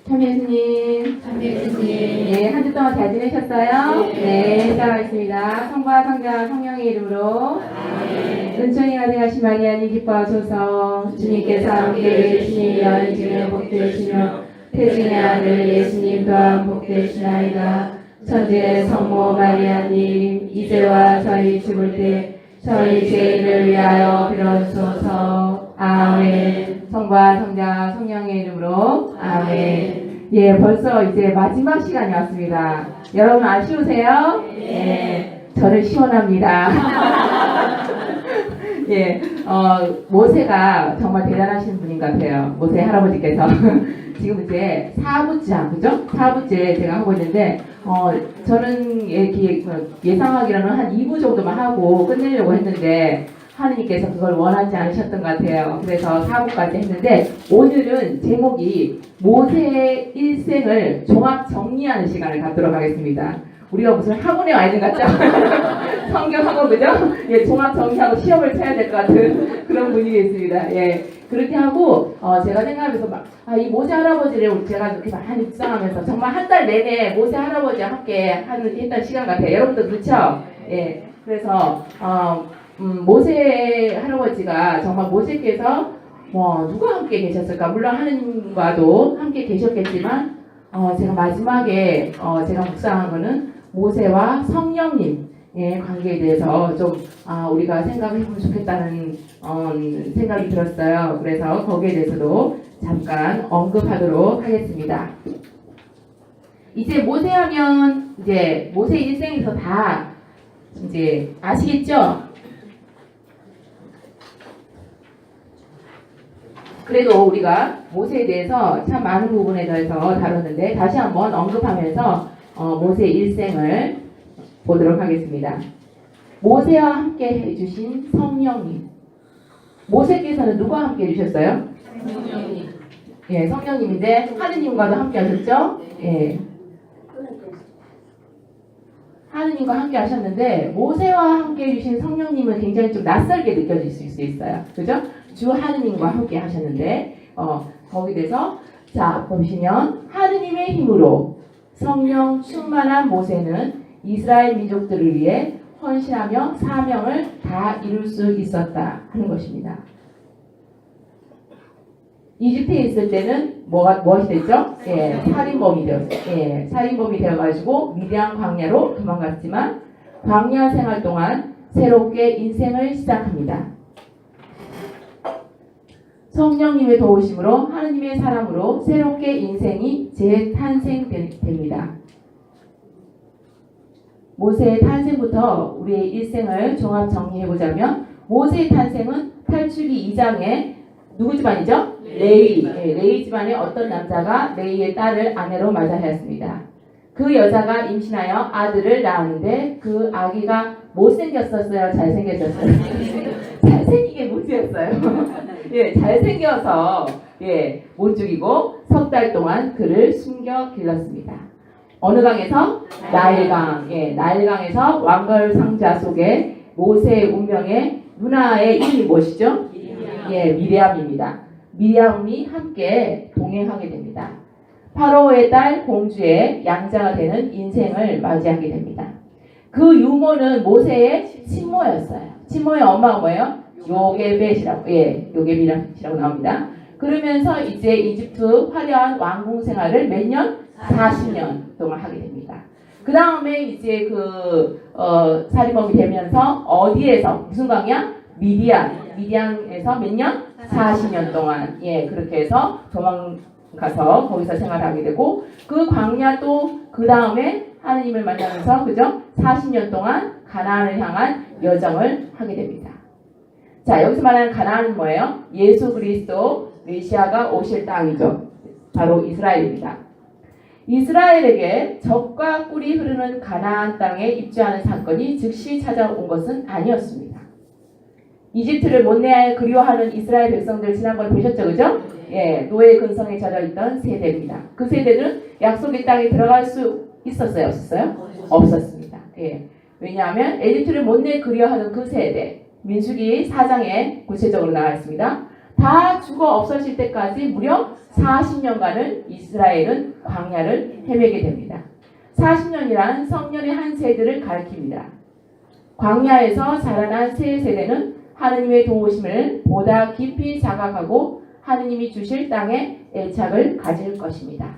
참예수님. 네, 한 주 동안 잘 지내셨어요? 네, 시작하겠습니다. 성부와 성자 성령의 이름으로. 은총이 가득하신 마리아님 기뻐하소서. 주님께서 함께 계시니 여인 중에 복되시며 태중의 아들 예수님 또한 복되시나이다. 천지의 성모 마리아님, 이제와 저희 죽을 때 저희 죄인을 위하여 빌어주소서. 아멘. 성부와 성자 성령의 이름으로. 아멘. 예, 벌써 이제 마지막 시간이 왔습니다. 여러분 아쉬우세요? 네. 저는 시원합니다. 예, 모세가 정말 대단하신 분인 것 같아요. 모세 할아버지께서. 지금 이제 4부째, 그죠? 4부째 제가 하고 있는데, 저는 예상하기로는 한 2부 정도만 하고 끝내려고 했는데, 하느님께서 그걸 원하지 않으셨던 것 같아요. 그래서 4부까지 했는데, 오늘은 제목이 모세의 일생을 종합 정리하는 시간을 갖도록 하겠습니다. 우리가 무슨 학원에 와 있는 것 같죠? 성경학원, 그죠? 예, 종합 정리하고 시험을 쳐야 될 것 같은 그런 분위기 있습니다. 예. 그렇게 하고, 제가 생각하면서 이 모세 할아버지를 제가 이렇게 많이 묵상하면서 정말 한 달 내내 모세 할아버지와 함께 했던 시간 같아요. 여러분도 그렇죠? 예. 그래서, 모세 할아버지가 정말 모세께서 누가 함께 계셨을까? 물론 하느님과도 함께 계셨겠지만, 제가 마지막에 제가 묵상한 거는 모세와 성령님의 관계에 대해서 좀 우리가 생각을 해보면 좋겠다는 생각이 들었어요. 그래서 거기에 대해서도 잠깐 언급하도록 하겠습니다. 이제 모세하면 이제 모세 일생에서 다 이제 아시겠죠? 그래도 우리가 모세에 대해서 참 많은 부분에 대해서 다뤘는데 다시 한번 언급하면서 모세의 일생을 보도록 하겠습니다. 모세와 함께 해주신 성령님. 모세께서는 누구와 함께 해주셨어요? 성령님. 예, 성령님인데 하느님과도 함께 하셨죠? 예. 하느님과 함께 하셨는데 모세와 함께 해주신 성령님은 굉장히 좀 낯설게 느껴질 수 있어요. 그죠? 주 하느님과 함께 하셨는데 거기에 대해서 자 보시면 하느님의 힘으로 성령 충만한 모세는 이스라엘 민족들을 위해 헌신하며 사명을 다 이룰 수 있었다 하는 것입니다. 이집트에 있을 때는 무엇이 됐죠? 예, 살인범이 되었어요. 예, 살인범이 되어가지고 미디안 광야로 도망갔지만 광야 생활 동안 새롭게 인생을 시작합니다. 성령님의 도우심으로 하느님의 사람으로 새롭게 인생이 재탄생됩니다. 모세의 탄생부터 우리의 일생을 종합 정리해보자면 모세의 탄생은 탈출기 2장에 누구 집안이죠? 레위. 네, 레위 집안의 어떤 남자가 레위의 딸을 아내로 맞이하였습니다. 그 여자가 임신하여 아들을 낳았는데 그 아기가 못생겼었어요? 잘생겼었어요? 잘생기게 못생겼어요. 예, 잘생겨서 못 죽이고 석 달 동안 그를 숨겨 길렀습니다. 어느 강에서? 나일강. 예, 나일강에서 왕걸 상자 속에 모세의 운명의 누나의 이름이 무엇이죠? 예, 미리암입니다. 미리암이 함께 동행하게 됩니다. 파로의 딸 공주의 양자가 되는 인생을 맞이하게 됩니다. 그 유모는 모세의 친모였어요. 친모의 엄마가 뭐예요? 요게벳이라고, 요게벳이라고 나옵니다. 그러면서 이제 이집트 화려한 왕궁 생활을 몇 년? 40년 동안 하게 됩니다. 그 다음에 이제 살인범이 되면서 어디에서? 무슨 광야? 미디안에서 몇 년? 40년 동안. 예, 그렇게 해서 도망가서 거기서 생활하게 되고, 그 광야 또 그 다음에 하느님을 만나면서, 그죠? 40년 동안 가나안을 향한 여정을 하게 됩니다. 자, 여기서 말하는 가나안은 뭐예요? 예수 그리스도 메시아가 오실 땅이죠. 바로 이스라엘입니다. 이스라엘에게 젖과 꿀이 흐르는 가나안 땅에 입주하는 사건이 즉시 찾아온 것은 아니었습니다. 이집트를 못내 그리워하는 이스라엘 백성들 지난번에 보셨죠, 그죠? 예, 노예 근성에 젖어 있던 세대입니다. 그 세대들은 약속의 땅에 들어갈 수 있었어요, 없었어요? 없었습니다. 예, 왜냐하면 이집트를 못내 그리워하는 그 세대. 민수기 4장에 구체적으로 나와 있습니다. 다 죽어 없어질 때까지 무려 40년간을 이스라엘은 광야를 헤매게 됩니다. 40년이란 성년의 한 세대를 가리킵니다. 광야에서 자라난 새 세대는 하느님의 도우심을 보다 깊이 자각하고 하느님이 주실 땅에 애착을 가질 것입니다.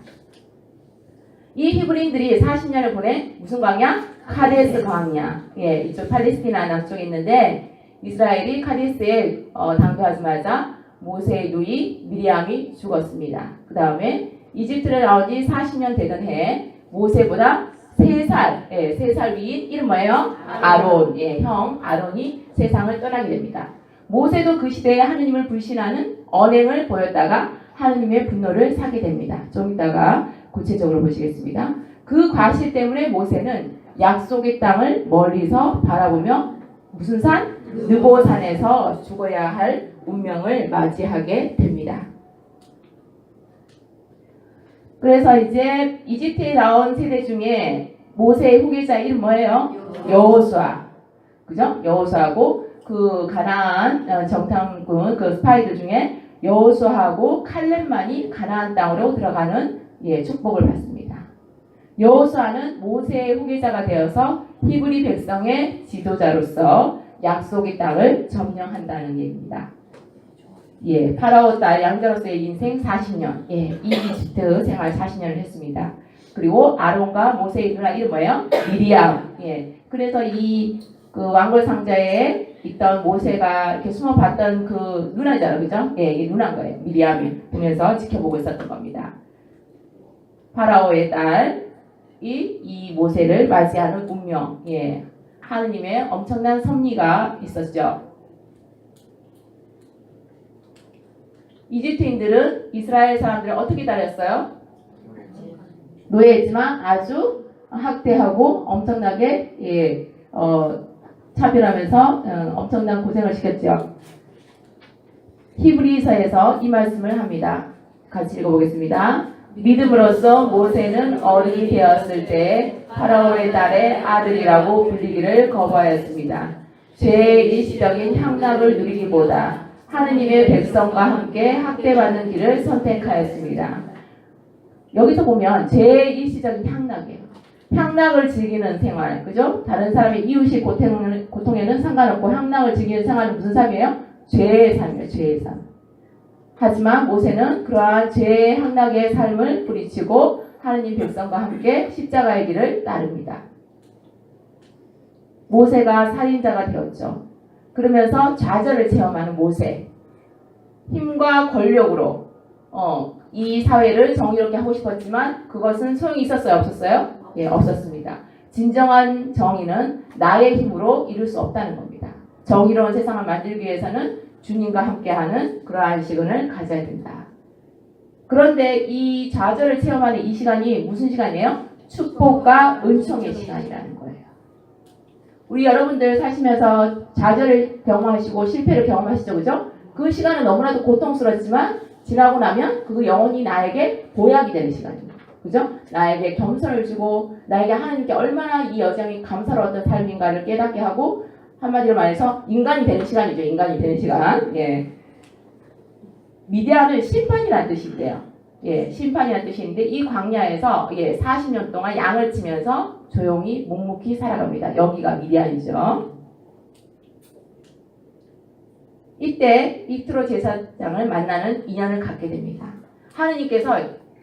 이 히브리인들이 40년을 보낸 무슨 광야? 카데스 광야. 예, 이쪽 팔레스티나 남쪽에 있는데 이스라엘이 카데스에 당도하자마자 모세의 누이 미리암이 죽었습니다. 그 다음에 이집트를 나온 지 40년 되던 해에 모세보다 3살 위인 이름 뭐예요? 아론. 예, 형 아론이 세상을 떠나게 됩니다. 모세도 그 시대에 하느님을 불신하는 언행을 보였다가 하느님의 분노를 사게 됩니다. 좀 이따가 구체적으로 보시겠습니다. 그 과실 때문에 모세는 약속의 땅을 멀리서 바라보며 무슨 산? 느보산에서 죽어야 할 운명을 맞이하게 됩니다. 그래서 이제 이집트에 나온 세대 중에 모세의 후계자 이름 뭐예요? 여호수아. 그죠? 여호수아하고 그 가나안 정탐꾼 그 스파이들 중에 여호수아하고 칼렙만이 가나안 땅으로 들어가는 축복을 받습니다. 여호수아는 모세의 후계자가 되어서 히브리 백성의 지도자로서 약속의 땅을 점령한다는 얘기입니다. 예, 파라오 딸 양자로서의 인생 40년, 예, 이집트 생활 40년을 했습니다. 그리고 아론과 모세의 누나 이름 뭐예요? 미리암. 예, 그래서 이 그 왕골 상자에 있던 모세가 이렇게 숨어 봤던 그 누나잖아요, 그죠? 예, 이게 누나인 거예요. 미리암이 보면서 지켜보고 있었던 겁니다. 파라오의 딸이 이 모세를 맞이하는 운명, 예, 하느님의 엄청난 섭리가 있었죠. 이집트인들은 이스라엘 사람들을 어떻게 다녔어요? 노예했지만 아주 학대하고 엄청나게 차별하면서 엄청난 고생을 시켰죠. 히브리서에서 이 말씀을 합니다. 같이 읽어보겠습니다. 믿음으로써 모세는 어른이 되었을 때 파라오의 딸의 아들이라고 불리기를 거부하였습니다. 죄의 일시적인 향락을 누리기보다 하느님의 백성과 함께 학대받는 길을 선택하였습니다. 여기서 보면 죄의 일시적인 향락이에요. 향락을 즐기는 생활, 그죠? 다른 사람의 이웃이 고통에는 상관없고 향락을 즐기는 생활은 무슨 삶이에요? 죄의 삶이에요. 죄의 삶. 하지만 모세는 그러한 죄의 향락의 삶을 뿌리치고 하느님 백성과 함께 십자가의 길을 따릅니다. 모세가 살인자가 되었죠. 그러면서 좌절을 체험하는 모세. 힘과 권력으로 이 사회를 정의롭게 하고 싶었지만 그것은 소용이 있었어요? 없었어요? 예, 없었습니다. 진정한 정의는 나의 힘으로 이룰 수 없다는 겁니다. 정의로운 세상을 만들기 위해서는 주님과 함께하는 그러한 시간을 가져야 된다. 그런데 이 좌절을 체험하는 이 시간이 무슨 시간이에요? 축복과 은총의 시간이라는 거예요. 우리 여러분들 사시면서 좌절을 경험하시고 실패를 경험하시죠, 그죠? 그 시간은 너무나도 고통스럽지만 지나고 나면 그 영혼이 나에게 보약이 되는 시간입니다. 그죠? 나에게 겸손을 주고 나에게 하나님께 얼마나 이 여정이 감사로웠던 삶인가를 깨닫게 하고 한마디로 말해서 인간이 되는 시간이죠. 인간이 되는 시간. 예. 미디안은 심판이라는 뜻인데요. 예, 심판이라는 뜻인데 이 광야에서 40년 동안 양을 치면서 조용히 묵묵히 살아갑니다. 여기가 미디안이죠. 이때 이트로 제사장을 만나는 인연을 갖게 됩니다. 하느님께서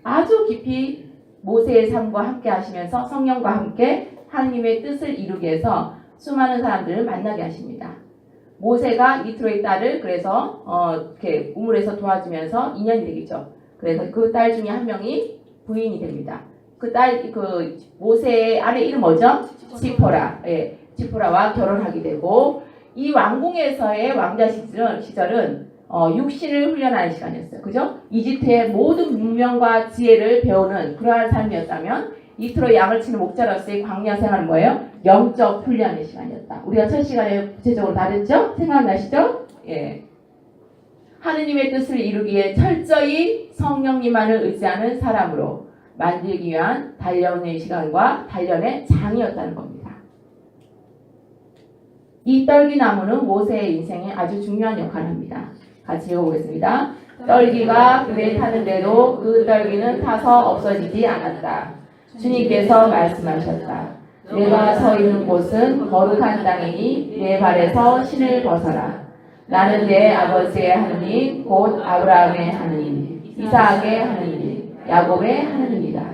아주 깊이 모세의 삶과 함께 하시면서 성령과 함께 하느님의 뜻을 이루기 위해서 수많은 사람들을 만나게 하십니다. 모세가 이트로의 딸을 그래서 이렇게 우물에서 도와주면서 인연이 되겠죠. 그래서 그 딸 중에 한 명이 부인이 됩니다. 그 모세의 아내 이름 뭐죠? 지포라. 예, 지포라와 결혼하게 되고 이 왕궁에서의 왕자 시절은 육신을 훈련하는 시간이었어요. 그죠? 이집트의 모든 문명과 지혜를 배우는 그러한 삶이었다면 이트로 양을 치는 목자로서의 광야 생활은 뭐예요? 영적 훈련의 시간이었다. 우리가 첫 시간에 구체적으로 다뤘죠? 생각나시죠? 예. 하느님의 뜻을 이루기 위해 철저히 성령님만을 의지하는 사람으로 만들기 위한 단련의 시간과 단련의 장이었다는 겁니다. 이 떨기나무는 모세의 인생에 아주 중요한 역할을 합니다. 같이 읽어보겠습니다. 떨기가 그에 타는데도 그 떨기는 타서 없어지지 않았다. 주님께서 말씀하셨다. 내가 서 있는 곳은 거룩한 땅이니 내 발에서 신을 벗어라. 나는 내 아버지의 하느님 곧 아브라함의 하느님 이삭의 하느님 야곱의 하느님이다.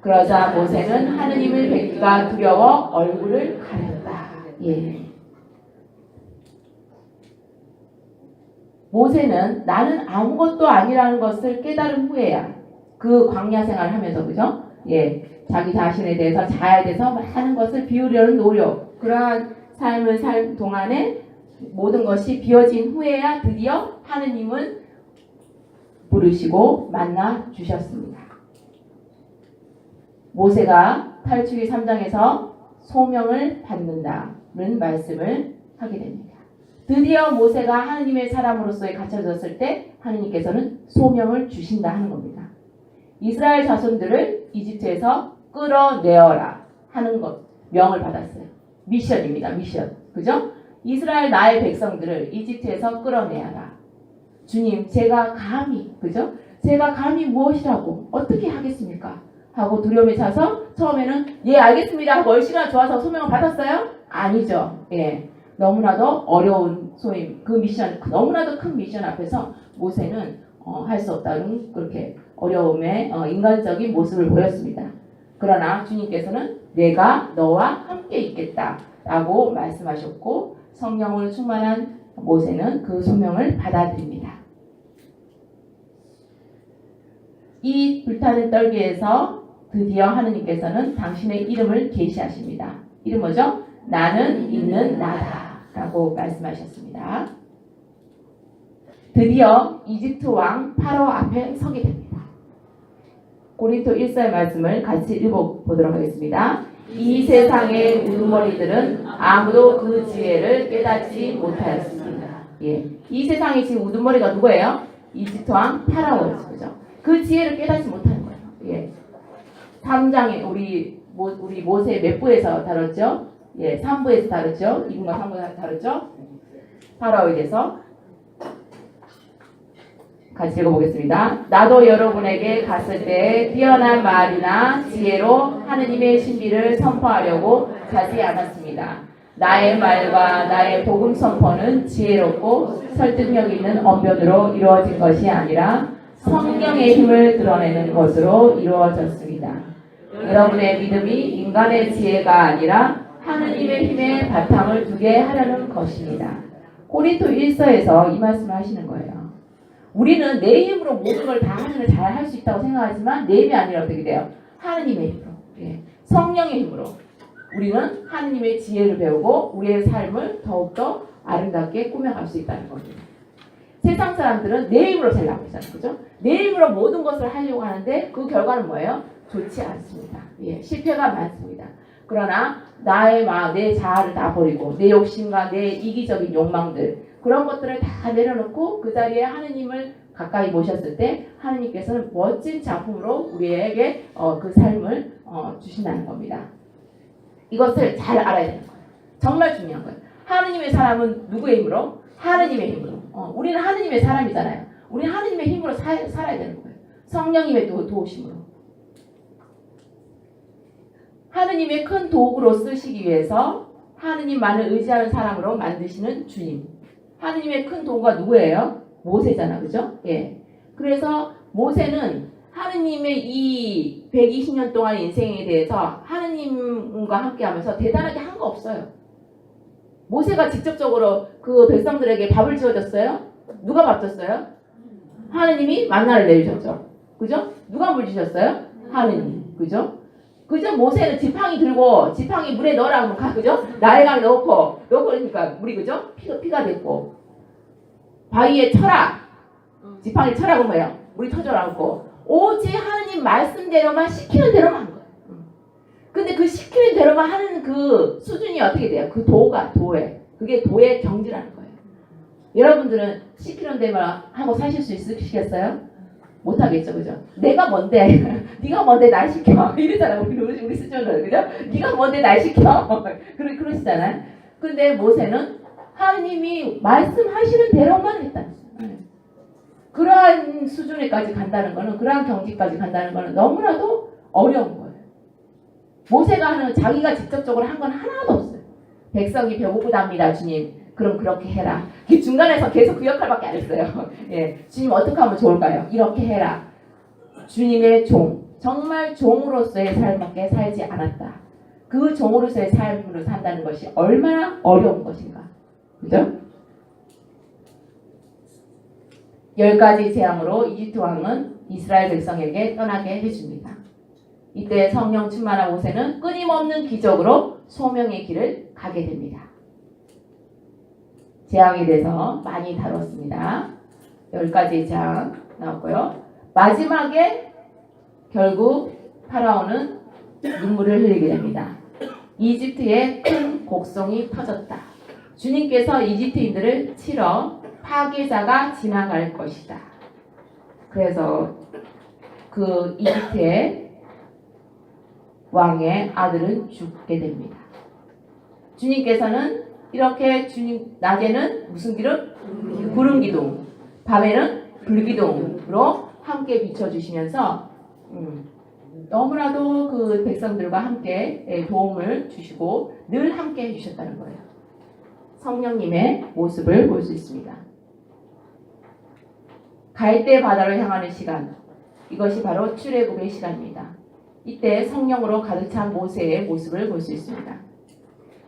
그러자 모세는 하느님을 뵙기가 두려워 얼굴을 가렸다. 예. 모세는 나는 아무것도 아니라는 것을 깨달은 후에야 그 광야 생활을 하면서 그죠? 예. 자기 자신에 대해서 자아에 대해서 많은 것을 비우려는 노력 그러한 삶을 살 동안에 모든 것이 비워진 후에야 드디어 하느님은 부르시고 만나 주셨습니다. 모세가 탈출기 3장에서 소명을 받는다는 말씀을 하게 됩니다. 드디어 모세가 하느님의 사람으로서의 갖춰졌을 때 하느님께서는 소명을 주신다 하는 겁니다. 이스라엘 자손들을 이집트에서 끌어내어라 하는 것 명을 받았어요. 미션입니다. 미션. 그죠? 이스라엘 나의 백성들을 이집트에서 끌어내어라. 주님, 제가 감히, 그죠? 제가 감히 무엇이라고 어떻게 하겠습니까? 하고 두려움에 차서 처음에는 예 알겠습니다 하고 얼씨나 좋아서 소명을 받았어요? 아니죠. 예, 너무나도 어려운 소임 그 미션 너무나도 큰 미션 앞에서 모세는 할 수 없다는 그렇게 어려움의 인간적인 모습을 보였습니다. 그러나 주님께서는 내가 너와 함께 있겠다라고 말씀하셨고 성령으로 충만한 모세는 그 소명을 받아들입니다. 이 불타는 떨기에서 드디어 하느님께서는 당신의 이름을 계시하십니다. 이름 뭐죠? 나는 있는 나다 라고 말씀하셨습니다. 드디어 이집트 왕 파라오 앞에 서게 됩니다. 고린도 1서의 말씀을 같이 읽어보도록 하겠습니다. 이 세상의 우두머리들은 아무도 그 지혜를 깨닫지 못하였습니다. 예, 이 세상에 지금 우두머리가 누구예요? 이집트 왕 파라오였죠. 그죠? 그 지혜를 깨닫지 못하는 거예요. 예. 3장에 우리 모세 몇 부에서 다뤘죠? 예, 3부에서 다뤘죠? 2부가 3부에서 다뤘죠? 파라오에 대해서 같이 읽어보겠습니다. 나도 여러분에게 갔을 때 뛰어난 말이나 지혜로 하느님의 신비를 선포하려고 가지 않았습니다. 나의 말과 나의 복음 선포는 지혜롭고 설득력 있는 언변으로 이루어진 것이 아니라 성령의 힘을 드러내는 것으로 이루어졌습니다. 여러분의 믿음이 인간의 지혜가 아니라 하느님의 힘에 바탕을 두게 하려는 것입니다. 고린도 1서에서 이 말씀을 하시는 거예요. 우리는 내 힘으로 모든 걸 다 하면 잘 할 수 있다고 생각하지만 내 힘이 아니라 어떻게 돼요? 하느님의 힘으로. 예. 성령의 힘으로. 우리는 하느님의 지혜를 배우고 우리의 삶을 더욱더 아름답게 꾸며갈 수 있다는 겁니다. 세상 사람들은 내 힘으로 살려고 하잖아요. 그죠? 내 힘으로 모든 것을 하려고 하는데 그 결과는 뭐예요? 좋지 않습니다. 예, 실패가 많습니다. 그러나 나의 마음, 내 자아를 다 버리고 내 욕심과 내 이기적인 욕망들 그런 것들을 다 내려놓고 그 자리에 하느님을 가까이 모셨을 때 하느님께서는 멋진 작품으로 우리에게 그 삶을 주신다는 겁니다. 이것을 잘 알아야 되는 거예요. 정말 중요한 거예요. 하느님의 사람은 누구의 힘으로? 하느님의 힘으로. 우리는 하느님의 사람이잖아요. 우리는 하느님의 힘으로 살아야 되는 거예요. 성령님의 도우심으로. 하느님의 큰 도구로 쓰시기 위해서 하느님만을 의지하는 사람으로 만드시는 주님. 하느님의 큰 도구가 누구예요? 모세잖아. 그죠? 예. 그래서 모세는 하느님의 이 120년 동안의 인생에 대해서 하느님과 함께 하면서 대단하게 한 거 없어요. 모세가 직접적으로 그 백성들에게 밥을 지어줬어요? 누가 밥 줬어요? 하느님이 만나를 내리셨죠. 그죠? 누가 물 주셨어요? 하느님. 그죠? 그죠? 모세는 지팡이 들고 지팡이 물에 넣으라고 하면 가, 그죠? 나일강에 넣고 그러니까 물이 그죠? 피가 됐고 바위에 쳐라. 지팡이 쳐라고 뭐예요? 물이 터져나오고 오직 하느님 말씀대로만 시키는 대로만 한 거예요. 근데 그 시키는 대로만 하는 그 수준이 어떻게 돼요? 그 도에 그게 도의 경지라는 거예요. 여러분들은 시키는 대로만 하고 사실 수 있으시겠어요? 못하겠죠, 그죠? 내가 뭔데? 네가 뭔데 날 시켜? 이러잖아요. 우리 수준은 그죠? 네가 뭔데 날 시켜? 그러시잖아요. 근데 모세는 하느님이 말씀하시는 대로만 했다. 그러한 수준에까지 간다는 거는, 그러한 경지까지 간다는 거는 너무나도 어려운 거예요. 모세가 하는, 자기가 직접적으로 한 건 하나도 없어요. 백성이 배고프답니다, 주님. 그럼 그렇게 해라. 중간에서 계속 그 역할밖에 안 했어요. 예, 주님 어떻게 하면 좋을까요? 이렇게 해라. 주님의 종, 정말 종으로서의 삶밖에 살지 않았다. 그 종으로서의 삶으로 산다는 것이 얼마나 어려운 것인가. 그죠? 10가지 재앙으로 이집트 왕은 이스라엘 백성에게 떠나게 해줍니다. 이때 성령 충만한 모세는 끊임없는 기적으로 소명의 길을 가게 됩니다. 재앙에 대해서 많이 다뤘습니다. 10가지 재앙 나왔고요. 마지막에 결국 파라오는 눈물을 흘리게 됩니다. 이집트에 큰 곡성이 터졌다. 주님께서 이집트인들을 치러 파괴자가 지나갈 것이다. 그래서 그 이집트의 왕의 아들은 죽게 됩니다. 주님께서는 이렇게 낮에는 무슨 기름? 구름 기둥, 밤에는 불 기둥으로 함께 비춰주시면서 너무나도 그 백성들과 함께 도움을 주시고 늘 함께 해주셨다는 거예요. 성령님의 모습을 볼 수 있습니다. 갈대 바다를 향하는 시간, 이것이 바로 출애굽의 시간입니다. 이때 성령으로 가득 찬 모세의 모습을 볼 수 있습니다.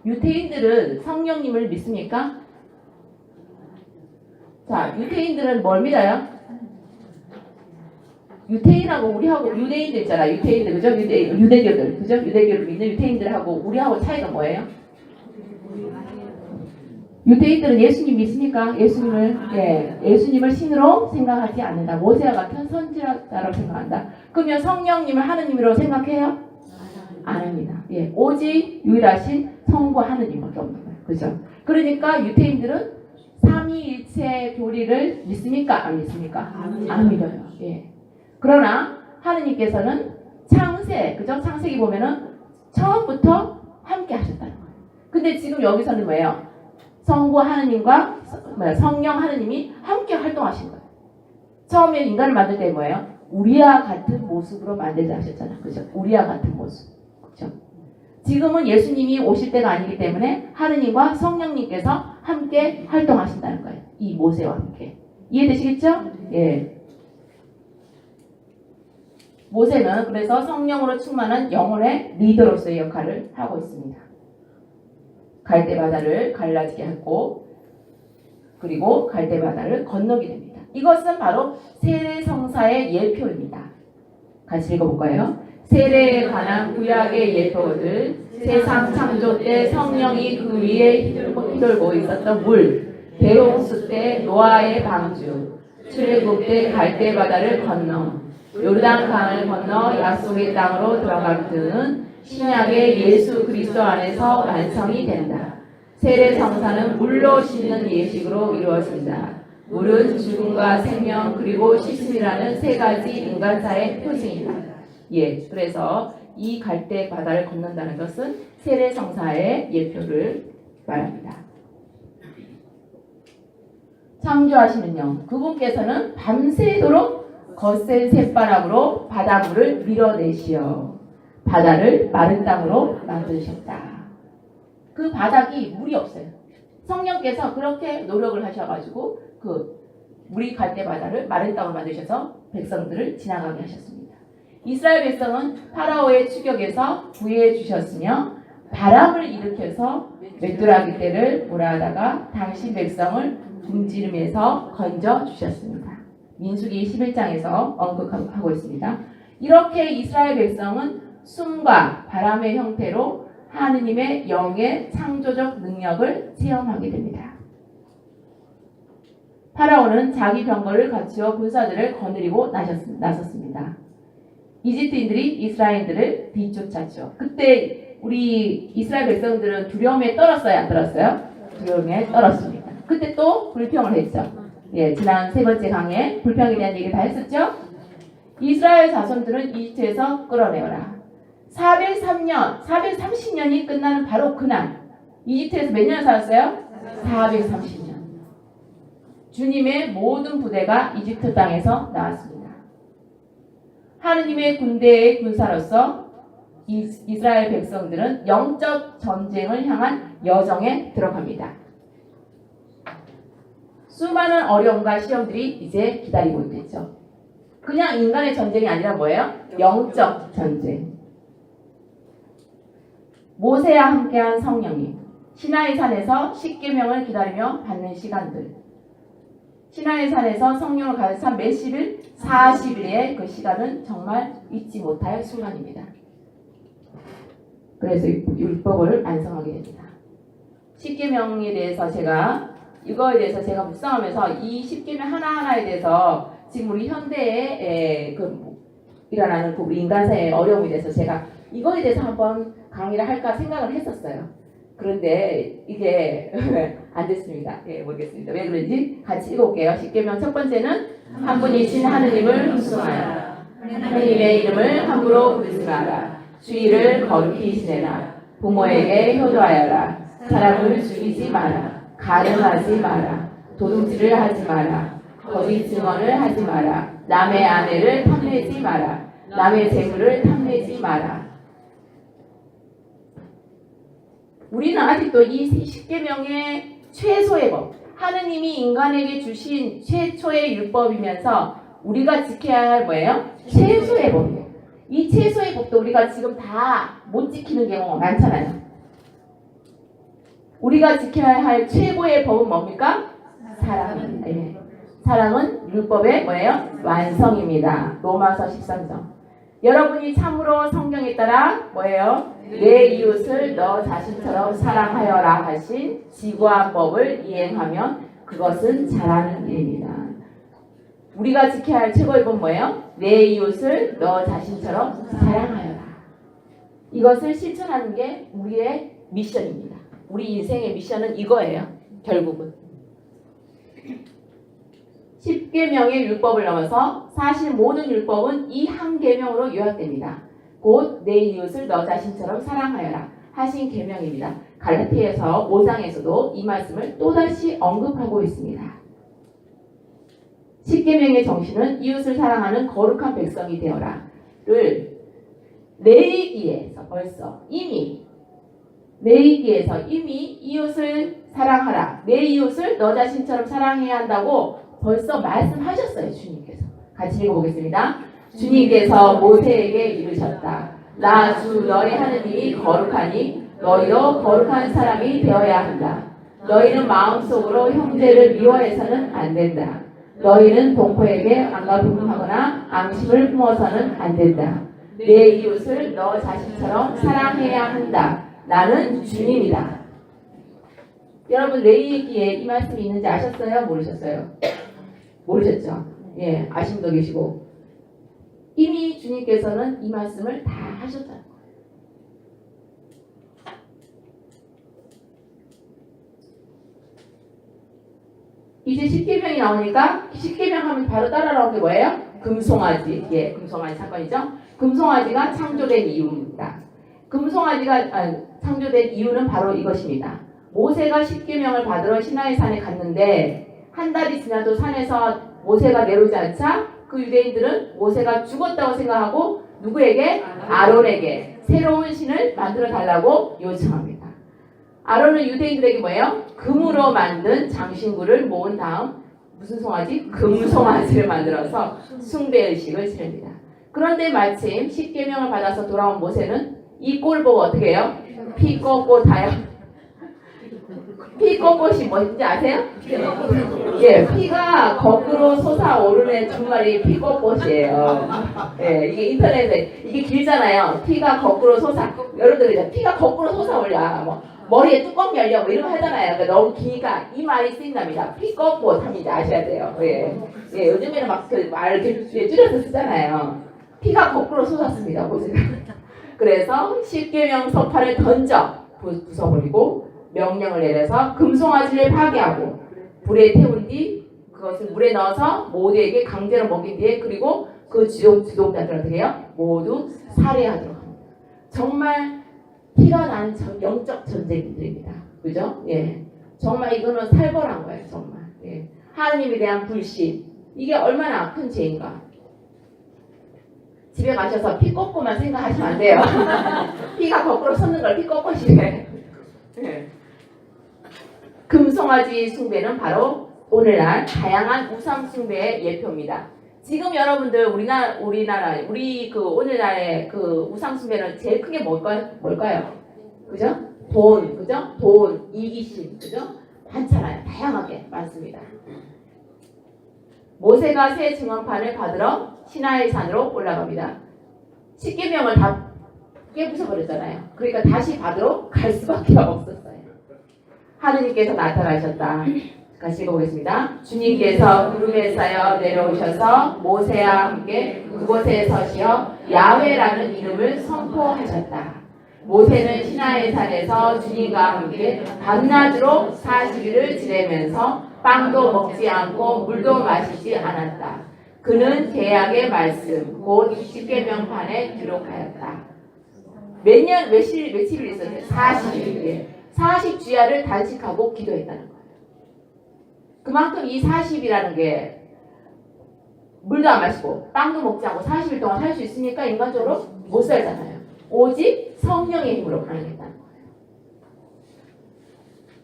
유대인들은 성령님을 믿습니까? 자, 유대인들은 뭘 믿어요? 유대인하고 우리하고, 유대인들 있잖아. 유대인들, 그죠? 유대교들, 그죠? 유대교를 믿는 유대인들하고 우리하고 차이가 뭐예요? 유대인들은 예수님 믿습니까? 예수님을, 예수님을 신으로 생각하지 않는다. 모세와 같은 선지자라고 생각한다. 그러면 성령님을 하느님으로 생각해요? 안 합니다. 예, 오직 유일하신 성부 하느님밖에 없는 거예요. 그죠? 그러니까 유대인들은 삼위일체 교리를 믿습니까? 안 믿습니까? 안 믿어요. 예. 그러나 하느님께서는 창세, 그죠? 창세기 보면은 처음부터 함께 하셨다는 거예요. 근데 지금 여기서는 뭐예요? 성부 하느님과 성령 하느님이 함께 활동하신 거예요. 처음에 인간을 만들 때 뭐예요? 우리와 같은 모습으로 만들자 하셨잖아요. 그죠? 우리와 같은 모습. 그죠? 지금은 예수님이 오실 때가 아니기 때문에 하느님과 성령님께서 함께 활동하신다는 거예요. 이 모세와 함께. 이해되시겠죠? 예. 모세는 그래서 성령으로 충만한 영혼의 리더로서의 역할을 하고 있습니다. 갈대 바다를 갈라지게 하고 그리고 갈대 바다를 건너게 됩니다. 이것은 바로 세례성사의 예표입니다. 같이 읽어볼까요? 세례에 관한 구약의 예표들, 세상 창조 때 성령이 그 위에 휘돌고 있었던 물, 대홍수 때 노아의 방주, 출애굽 때 갈대 바다를 건너 요르단 강을 건너 약속의 땅으로 들어가는 등은 신약의 예수 그리스도 안에서 완성이 된다. 세례 성사는 물로 씻는 예식으로 이루어진다. 물은 죽음과 생명 그리고 씻음이라는 세 가지 인간사의 표징이다. 예, 그래서 이 갈대 바다를 건넌다는 것은 세례 성사의 예표를 말합니다. 창조하시는 영, 그분께서는 밤새도록 거센 샘바람으로 바닷물을 밀어내시어 바다를 마른 땅으로 만드셨다. 그 바닥이 물이 없어요. 성령께서 그렇게 노력을 하셔가지고 그 물이 갈대 바다를 마른 땅으로 만드셔서 백성들을 지나가게 하셨습니다. 이스라엘 백성은 파라오의 추격에서 구해 주셨으며 바람을 일으켜서 메뚜라기 떼를 몰아다가 당신 백성을 굶주림에서 건져 주셨습니다. 민수기 11장에서 언급하고 있습니다. 이렇게 이스라엘 백성은 숨과 바람의 형태로 하느님의 영의 창조적 능력을 체험하게 됩니다. 파라오는 자기 병거를 갖추어 군사들을 거느리고 나섰습니다. 이집트인들이 이스라엘인들을 뒤쫓았죠. 그때 우리 이스라엘 백성들은 두려움에 떨었어요? 안 떨었어요? 두려움에 떨었습니다. 그때 또 불평을 했죠. 예, 지난 세 번째 강의에 불평에 대한 얘기 다 했었죠? 이스라엘 자손들은 이집트에서 끌어내어라. 430년이 끝나는 바로 그날 이집트에서 몇 년을 살았어요? 430년. 주님의 모든 부대가 이집트 땅에서 나왔습니다. 하느님의 군대의 군사로서 이스라엘 백성들은 영적 전쟁을 향한 여정에 들어갑니다. 수많은 어려움과 시험들이 이제 기다리고 있겠죠. 그냥 인간의 전쟁이 아니라 뭐예요? 영적 전쟁. 모세와 함께한 성령님, 시나이 산에서 십계명을 기다리며 받는 시간들. 시나이 산에서 성령을 가르쳐 몇 십일? 40일의 그 시간은 정말 잊지 못할 순간입니다. 그래서 율법을 완성하게 됩니다. 십계명에 대해서 이거에 대해서 제가 묵상하면서 이 십계명 하나하나에 대해서 지금 우리 현대에 일어나는 우리 인간사의 어려움에 대해서 제가 이거에 대해서 한번 강의를 할까 생각을 했었어요. 그런데 이게 안 됐습니다. 모르겠습니다. 왜 그런지 같이 읽어볼게요. 십계명 첫 번째는 한 분이신 하느님을 숭하여라. 하느님의 이름을 함부로 부르지 마라. 주의를 거룩히 지내라. 부모에게 효도하여라. 사람을 죽이지 마라. 가늠하지 마라. 도둑질을 하지 마라. 거짓 증언을 하지 마라. 남의 아내를 탐내지 마라. 남의 재물을 탐내지 마라. 우리는 아직도 이 십계명의 최소의 법, 하느님이 인간에게 주신 최초의 율법이면서 우리가 지켜야 할 뭐예요? 최소의 법이에요. 이 최소의 법도 우리가 지금 다 못 지키는 경우가 많잖아요. 우리가 지켜야 할 최고의 법은 뭡니까? 사랑입니다. 예. 사랑은 율법의 뭐예요? 완성입니다. 로마서 13장. 여러분이 참으로 성경에 따라 뭐예요? 내 이웃을 너 자신처럼 사랑하여라 하신 지구한 법을 이행하면 그것은 잘하는 일입니다. 우리가 지켜야 할 최고의 법 뭐예요? 내 이웃을 너 자신처럼 사랑하여라. 이것을 실천하는 게 우리의 미션입니다. 우리 인생의 미션은 이거예요. 결국은. 십계명의 율법을 넘어서 사실 모든 율법은 이 한 계명으로 요약됩니다. 곧 내 이웃을 너 자신처럼 사랑하여라 하신 계명입니다. 갈라디아서 5장에서도 이 말씀을 또다시 언급하고 있습니다. 십계명의 정신은 이웃을 사랑하는 거룩한 백성이 되어라를 레위기에서 벌써 이미 이웃을 사랑하라. 내 이웃을 너 자신처럼 사랑해야 한다고 벌써 말씀하셨어요. 주님께서. 같이 읽어보겠습니다. 주님께서 모세에게 이르셨다. 나 주 너희 하느님이 거룩하니 너희도 거룩한 사람이 되어야 한다. 너희는 마음속으로 형제를 미워해서는 안 된다. 너희는 동포에게 안가분하거나 앙심을 품어서는 안 된다. 내 이웃을 너 자신처럼 사랑해야 한다. 나는 주님이다. 여러분 레위기에 이 말씀이 있는지 아셨어요? 모르셨어요? 모르셨죠? 예, 아신 분도 계시고 이미 주님께서는 이 말씀을 다 하셨다는 거예요. 이제 십계명이 나오니까 십계명 하면 바로 따라 나오는 게 뭐예요? 금송아지. 예, 금송아지 사건이죠. 금송아지가 창조된 이유입니다. 금송아지가 창조된 이유는 바로 이것입니다. 모세가 십계명을 받으러 시나이 산에 갔는데 한 달이 지나도 산에서 모세가 내려오지 않자 그 유대인들은 모세가 죽었다고 생각하고 누구에게? 아론에게 새로운 신을 만들어 달라고 요청합니다. 아론은 유대인들에게 뭐예요? 금으로 만든 장신구를 모은 다음 무슨 송아지? 금송아지를 만들어서 숭배의식을 치릅니다. 그런데 마침 십계명을 받아서 돌아온 모세는 이 꼴 보고 어떻게 해요? 피 꺾고 다요. 피 꺾고이 뭔지 아세요? 예, 피가 거꾸로 솟아오르는 정말이 피 꺾고이에요. 예, 이게 인터넷에 이게 길잖아요. 피가 거꾸로 여러분들 피가 거꾸로 솟아올려. 머리에 뚜껑 열려 이런 거 하잖아요. 그러니까 너무 기니까 이 말이 쓰인답니다. 피 꺾고 합니다. 아셔야 돼요. 예, 요즘에는 막 그 말 줄여서 쓰잖아요. 피가 거꾸로 솟았습니다. 보세요. 그래서 십계명 서판을 던져 부숴버리고 명령을 내려서 금송아지를 파괴하고 불에 태운 뒤 그것을 물에 넣어서 모두에게 강제로 먹인 뒤에 그리고 그 주동자들을 어떻게 해요? 모두 살해하도록 합니다. 정말 피가 나는 영적 전쟁들입니다. 그죠? 예. 정말 이거는 살벌한 거예요. 정말. 예. 하느님에 대한 불신. 이게 얼마나 큰 죄인가. 집에 가셔서 피 꺾고만 생각하시면 안 돼요. 피가 거꾸로 솟는 걸 피 꺾으시래. 네. 금송아지 숭배는 바로 오늘날 다양한 우상 숭배의 예표입니다. 지금 여러분들 우리나라 우리 그 오늘날의 그 우상 숭배는 제일 큰 게 뭘까요? 그죠? 돈, 그죠? 돈, 이기심, 그죠? 많잖아요. 다양하게 많습니다. 모세가 새 증언판을 받으러 시나이 산으로 올라갑니다. 십계명을 다 깨부숴버렸잖아요. 그러니까 다시 받으러 갈 수밖에 없었어요. 하느님께서 나타나셨다. 같이 읽어보겠습니다. 주님께서 구름에서 내려오셔서 모세와 함께 그곳에 서시어 야훼라는 이름을 선포하셨다. 모세는 시나이 산에서 주님과 함께 밤낮으로 40일을 지내면서 빵도 먹지 않고 물도 마시지 않았다. 그는 계약의 말씀, 곧 십계명판에 기록하였다. 며칠 있었어요? 40일. 40주야를 단식하고 기도했다는 거예요. 그만큼 이 40이라는 게 물도 안 마시고 빵도 먹지 않고 40일 동안 살 수 있으니까 인간적으로 못 살잖아요. 오직 성령의 힘으로 가능했다는 거예요.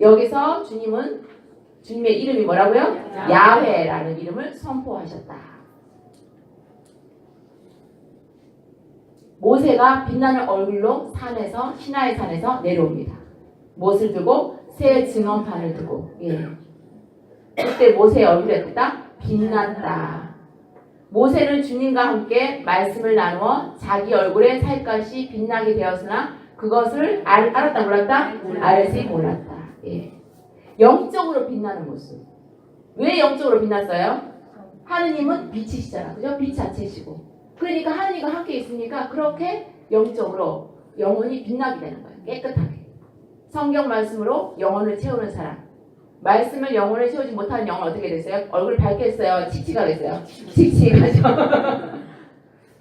여기서 주님의 이름이 뭐라고요? 야훼라는 이름을 선포하셨다. 모세가 빛나는 얼굴로 시나이 산에서 내려옵니다. 무엇을 두고? 새 증언판을 두고. 예. 그때 모세의 얼굴이 어땠다? 빛났다. 모세는 주님과 함께 말씀을 나누어 자기 얼굴에 살갗이 빛나게 되었으나 그것을 알았다 몰랐다? 알지 몰랐다. 예. 영적으로 빛나는 모습. 왜 영적으로 빛났어요? 하느님은 빛이시잖아. 그죠? 빛 자체시고. 그러니까 하느님과 함께 있으니까 그렇게 영적으로 영혼이 빛나게 되는 거예요. 깨끗하게. 성경 말씀으로 영혼을 채우는 사람. 말씀을 영혼을 채우지 못하는 영혼 어떻게 됐어요? 얼굴 밝겠어요? 칙칙하겠어요? 칙칙하죠.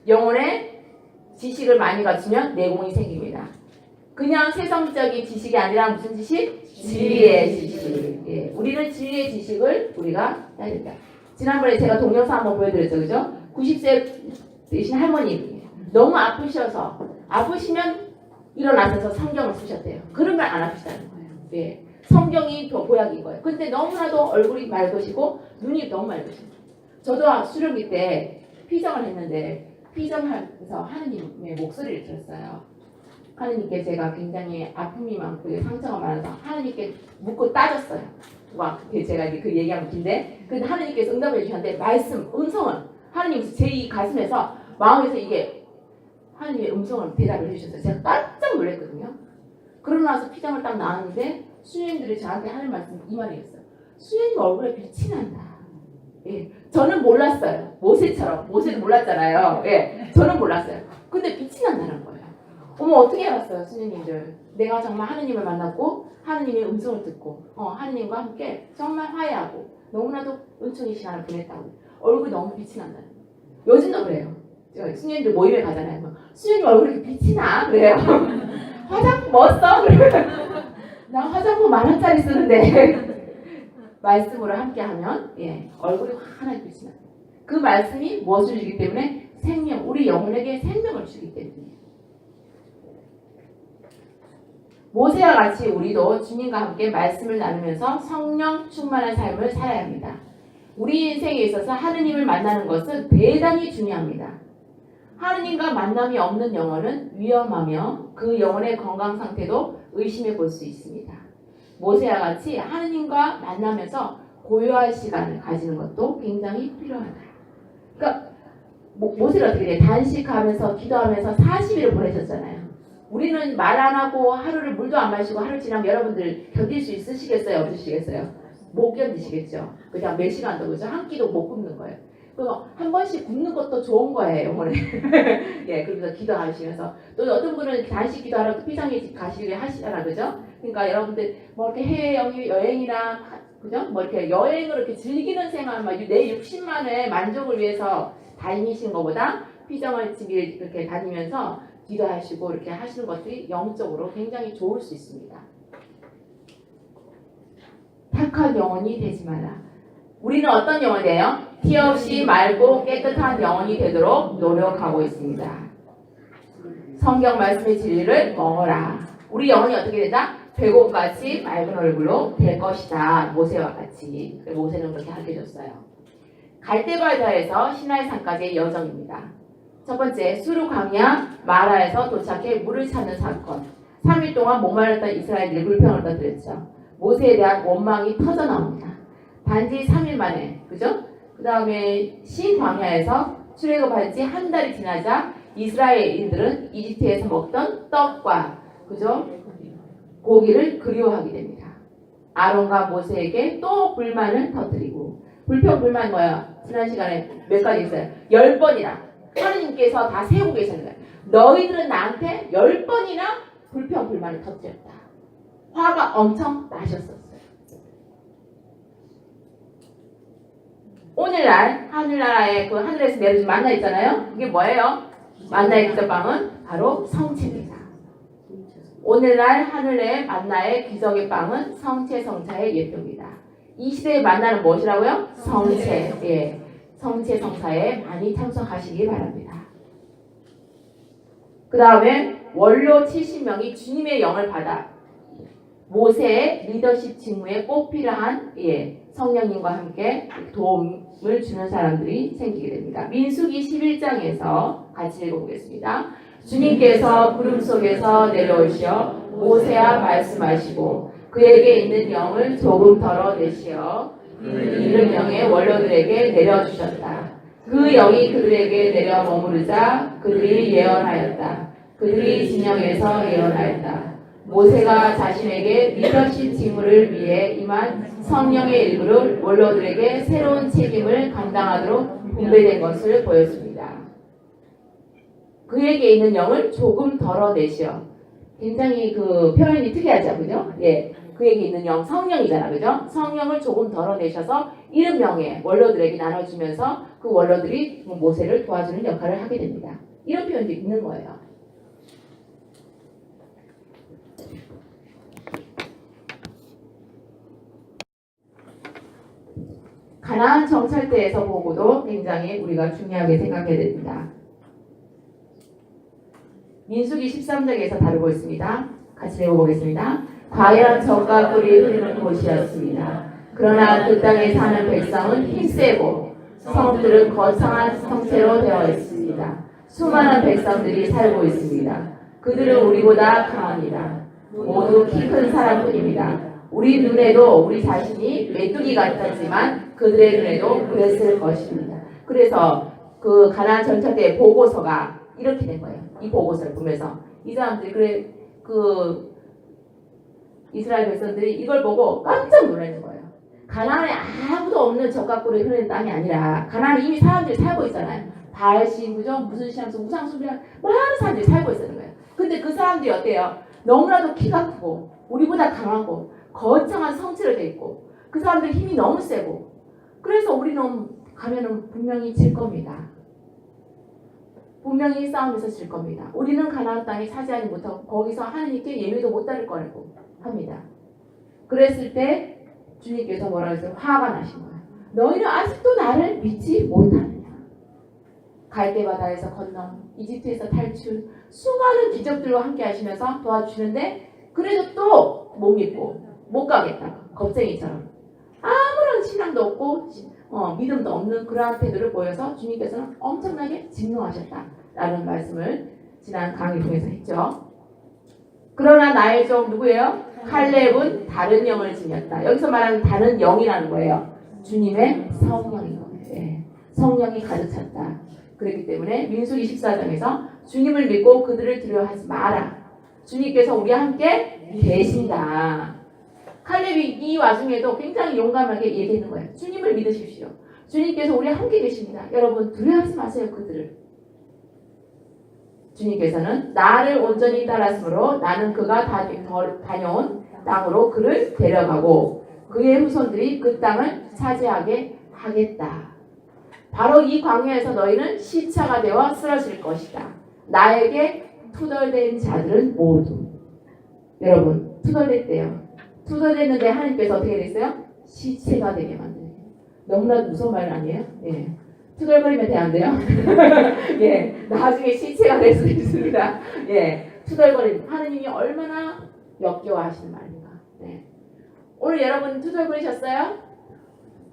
영혼에 지식을 많이 갖추면 내공이 생깁니다. 그냥 세상적인 지식이 아니라 무슨 지식? 진리의 지식. 예. 우리는 진리의 지식을 우리가 해야 된다. 지난번에 제가 동영상 한번 보여드렸죠. 그죠? 90세 되신 할머니 너무 아프시면 일어나셔서 성경을 쓰셨대요. 그러면 안 아프시다는 거예요. 예. 성경이 더 보약인 거예요. 근데 너무나도 얼굴이 맑으시고 눈이 너무 맑으시고 저도 수련기 때 피정을 했는데 피정하면서 하느님의 목소리를 들었어요. 하느님께 제가 굉장히 아픔이 많고 상처가 많아서 하느님께 묻고 따졌어요. 와, 제가 이제 그 얘기하면 긴데 근데 하느님께서 응답해 주셨는데 음성을 하느님 제 이 가슴에서 마음에서 이게 하느님의 음성을 대답을 해주셨어요. 제가 깜짝 놀랐거든요. 그러고 나서 피장을 딱 나왔는데 수녀님들이 저한테 하는 말씀 이 말이었어요. 수녀님 얼굴에 빛이 난다. 예, 저는 몰랐어요. 모세는 몰랐잖아요. 예, 저는 몰랐어요. 근데 빛이 난다는 거예요. 어머 어떻게 알았어요, 수녀님들? 내가 정말 하느님을 만났고 하느님의 음성을 듣고 하느님과 함께 정말 화해하고 너무나도 은총의 시간을 보냈다고. 얼굴이 너무 빛이 난다는 거예요. 요즘도 그래요. 수녀님들 모임에 가잖아요. 수녀님 얼굴에 이렇게 빛이 나? 그래요. 화장품 뭐 써? 나 화장품 10,000원짜리 쓰는데 말씀으로 함께하면 얼굴이 환하게 빛이 나. 그 말씀이 무엇을 주기 때문에? 생명, 우리 영혼에게 생명을 주기 때문이에요. 모세와 같이 우리도 주님과 함께 말씀을 나누면서 성령 충만한 삶을 살아야 합니다. 우리 인생에 있어서 하느님을 만나는 것은 대단히 중요합니다. 하느님과 만남이 없는 영혼은 위험하며 그 영혼의 건강 상태도 의심해 볼 수 있습니다. 모세와 같이 하느님과 만나면서 고요할 시간을 가지는 것도 굉장히 필요하다. 그러니까 모세는 어떻게 돼요? 단식하면서 기도하면서 40일을 보내셨잖아요. 우리는 말 안 하고 하루를 물도 안 마시고 하루 지나면 여러분들 견딜 수 있으시겠어요? 없으시겠어요? 못 견디시겠죠. 그냥 몇 시간도 그죠? 한 끼도 못 굶는 거예요. 그래서 한 번씩 굶는 것도 좋은 거예요, 영혼에. 예, 그러면서 기도하시면서 또 어떤 분은 단식 기도하라고 피장의 집 가시기를 하시잖아, 그죠? 그러니까 여러분들 뭐 이렇게 해외 여행이나 그죠? 뭐 이렇게 여행을 이렇게 즐기는 생활, 내 육신만의 만족을 위해서 다니시는 것보다 피정의 집을 이렇게 다니면서 기도하시고 이렇게 하시는 것들이 영적으로 굉장히 좋을 수 있습니다. 탁한 영혼이 되지 마라. 우리는 어떤 영혼이 돼요? 티 없이 맑고 깨끗한 영혼이 되도록 노력하고 있습니다. 성경 말씀의 진리를 먹어라. 우리 영혼이 어떻게 된다? 배고같이 맑은 얼굴로 될 것이다. 모세와 같이. 모세는 그렇게 가르쳐줬어요. 갈대바다에서 시나이 산까지의 여정입니다. 첫 번째, 수르 광야 마라에서 도착해 물을 찾는 사건. 3일 동안 목마르던 이스라엘들이 불평을 터뜨렸죠. 모세에 대한 원망이 터져 나옵니다. 단지 3일 만에, 그죠? 그 다음에 신광야에서 출애굽한 지 한 달이 지나자 이스라엘인들은 이집트에서 먹던 떡과, 그죠? 고기를 그리워하게 됩니다. 아론과 모세에게 또 불만을 터뜨리고, 불평불만 뭐야? 지난 시간에 몇 가지 있어요. 10번이나 하느님께서 다 세우고 계시는 거예요. 너희들은 나한테 10번이나 불평불만을 터뜨렸다. 화가 엄청 나셨었어요. 오늘날 하늘나라의 그 하늘에서 내려진 만나 있잖아요. 그게 뭐예요? 만나의 기적빵은 바로 성체입니다. 오늘날 하늘의 만나의 기적의 빵은 성체 성사의 예표입니다. 이 시대의 만나는 무엇이라고요? 성체. 예, 성체 성사에 많이 참석하시기 바랍니다. 그 다음에 원로 70명이 주님의 영을 받아 모세의 리더십 직무에 꼭 필요한 성령님과 함께 도움을 주는 사람들이 생기게 됩니다. 민수기 11장에서 같이 읽어보겠습니다. 주님께서 구름 속에서 내려오시어 모세와 말씀하시고 그에게 있는 영을 조금 덜어내시어 이른 영의 원로들에게 내려주셨다. 그 영이 그들에게 내려 머무르자 그들이 예언하였다. 그들이 진영에서 예언하였다. 모세가 자신에게 리더십 직무를 위해 임한 성령의 일부를 원로들에게 새로운 책임을 감당하도록 분배된 것을 보였습니다. 그에게 있는 영을 조금 덜어내시어. 굉장히 그 표현이 특이하죠, 그죠? 예, 그에게 있는 영, 성령이잖아, 그죠? 성령을 조금 덜어내셔서 70명의 원로들에게 나눠주면서 그 원로들이 모세를 도와주는 역할을 하게 됩니다. 이런 표현도 있는 거예요. 가나안 정찰대에서 보고도 굉장히 우리가 중요하게 생각해야 됩니다. 민수기 13장에서 다루고 있습니다. 같이 읽어보겠습니다. 과연 젖과 꿀이 흐르는 곳이었습니다. 그러나 그 땅에 사는 백성은 힘세고 성들은 거창한 성체로 되어 있습니다. 수많은 백성들이 살고 있습니다. 그들은 우리보다 강합니다. 모두 키 큰 사람뿐입니다. 우리 눈에도 우리 자신이 메뚜기 같았지만 그들의 눈에도 그랬을 것입니다. 그래서 그 가나안 정찰대의 보고서가 이렇게 된 거예요. 이 보고서를 보면서 이 사람들이 그 이스라엘 백성들이 이걸 보고 깜짝 놀라는 거예요. 가나안에 아무도 없는 젖과 꿀이 흐르는 땅이 아니라 가나안에 이미 사람들이 살고 있잖아요. 바알신, 그죠? 무슨 신앙서, 우상숭배랑 많은 사람들이 살고 있는 거예요. 근데 그 사람들이 어때요? 너무나도 키가 크고 우리보다 강하고 거창한 성체로 돼 있고 그 사람들 힘이 너무 세고 그래서 우리는 가면은 분명히 질 겁니다. 분명히 싸움에서 질 겁니다. 우리는 가나안 땅에 차지하지 못하고 거기서 하나님께 예배도 못 드릴 거라고 합니다. 그랬을 때 주님께서 뭐라고 했어요? 화가 나신 거예요. 너희는 아직도 나를 믿지 못하느냐. 갈대바다에서 건너 이집트에서 탈출 수많은 기적들과 함께 하시면서 도와주시는데 그래도 또 못 믿고 못 가겠다. 겁쟁이처럼 아무런 신앙도 없고 믿음도 없는 그러한 태도를 보여서 주님께서는 엄청나게 진노하셨다라는 말씀을 지난 강의 통해서 했죠. 그러나 나의 종 누구예요? 칼렙은 다른 영을 지녔다. 여기서 말하는 다른 영이라는 거예요. 주님의 성령인 거예요. 네. 성령이 가득 찼다. 그렇기 때문에 민수기 14장에서 주님을 믿고 그들을 두려워하지 마라. 주님께서 우리와 함께 계신다. 칼렙이 이 와중에도 굉장히 용감하게 얘기하는 거예요. 주님을 믿으십시오. 주님께서 우리와 함께 계십니다. 여러분 두려워하지 마세요. 그들을. 주님께서는 나를 온전히 따랐으므로 나는 그가 다녀온 땅으로 그를 데려가고 그의 후손들이 그 땅을 차지하게 하겠다. 바로 이 광야에서 너희는 시차가 되어 쓰러질 것이다. 나에게 투덜댄 자들은 모두. 여러분 투덜댔대요. 투덜댔는데 하나님께서 어떻게 됐어요? 시체가 되게 만드는. 너무나도 무서운 말 아니에요? 예. 투덜거리면 돼, 안 돼요? 예. 나중에 시체가 될 수 있습니다. 예. 투덜거림. 하느님이 얼마나 역겨워하시는 말인가. 네. 오늘 여러분 투덜거리셨어요?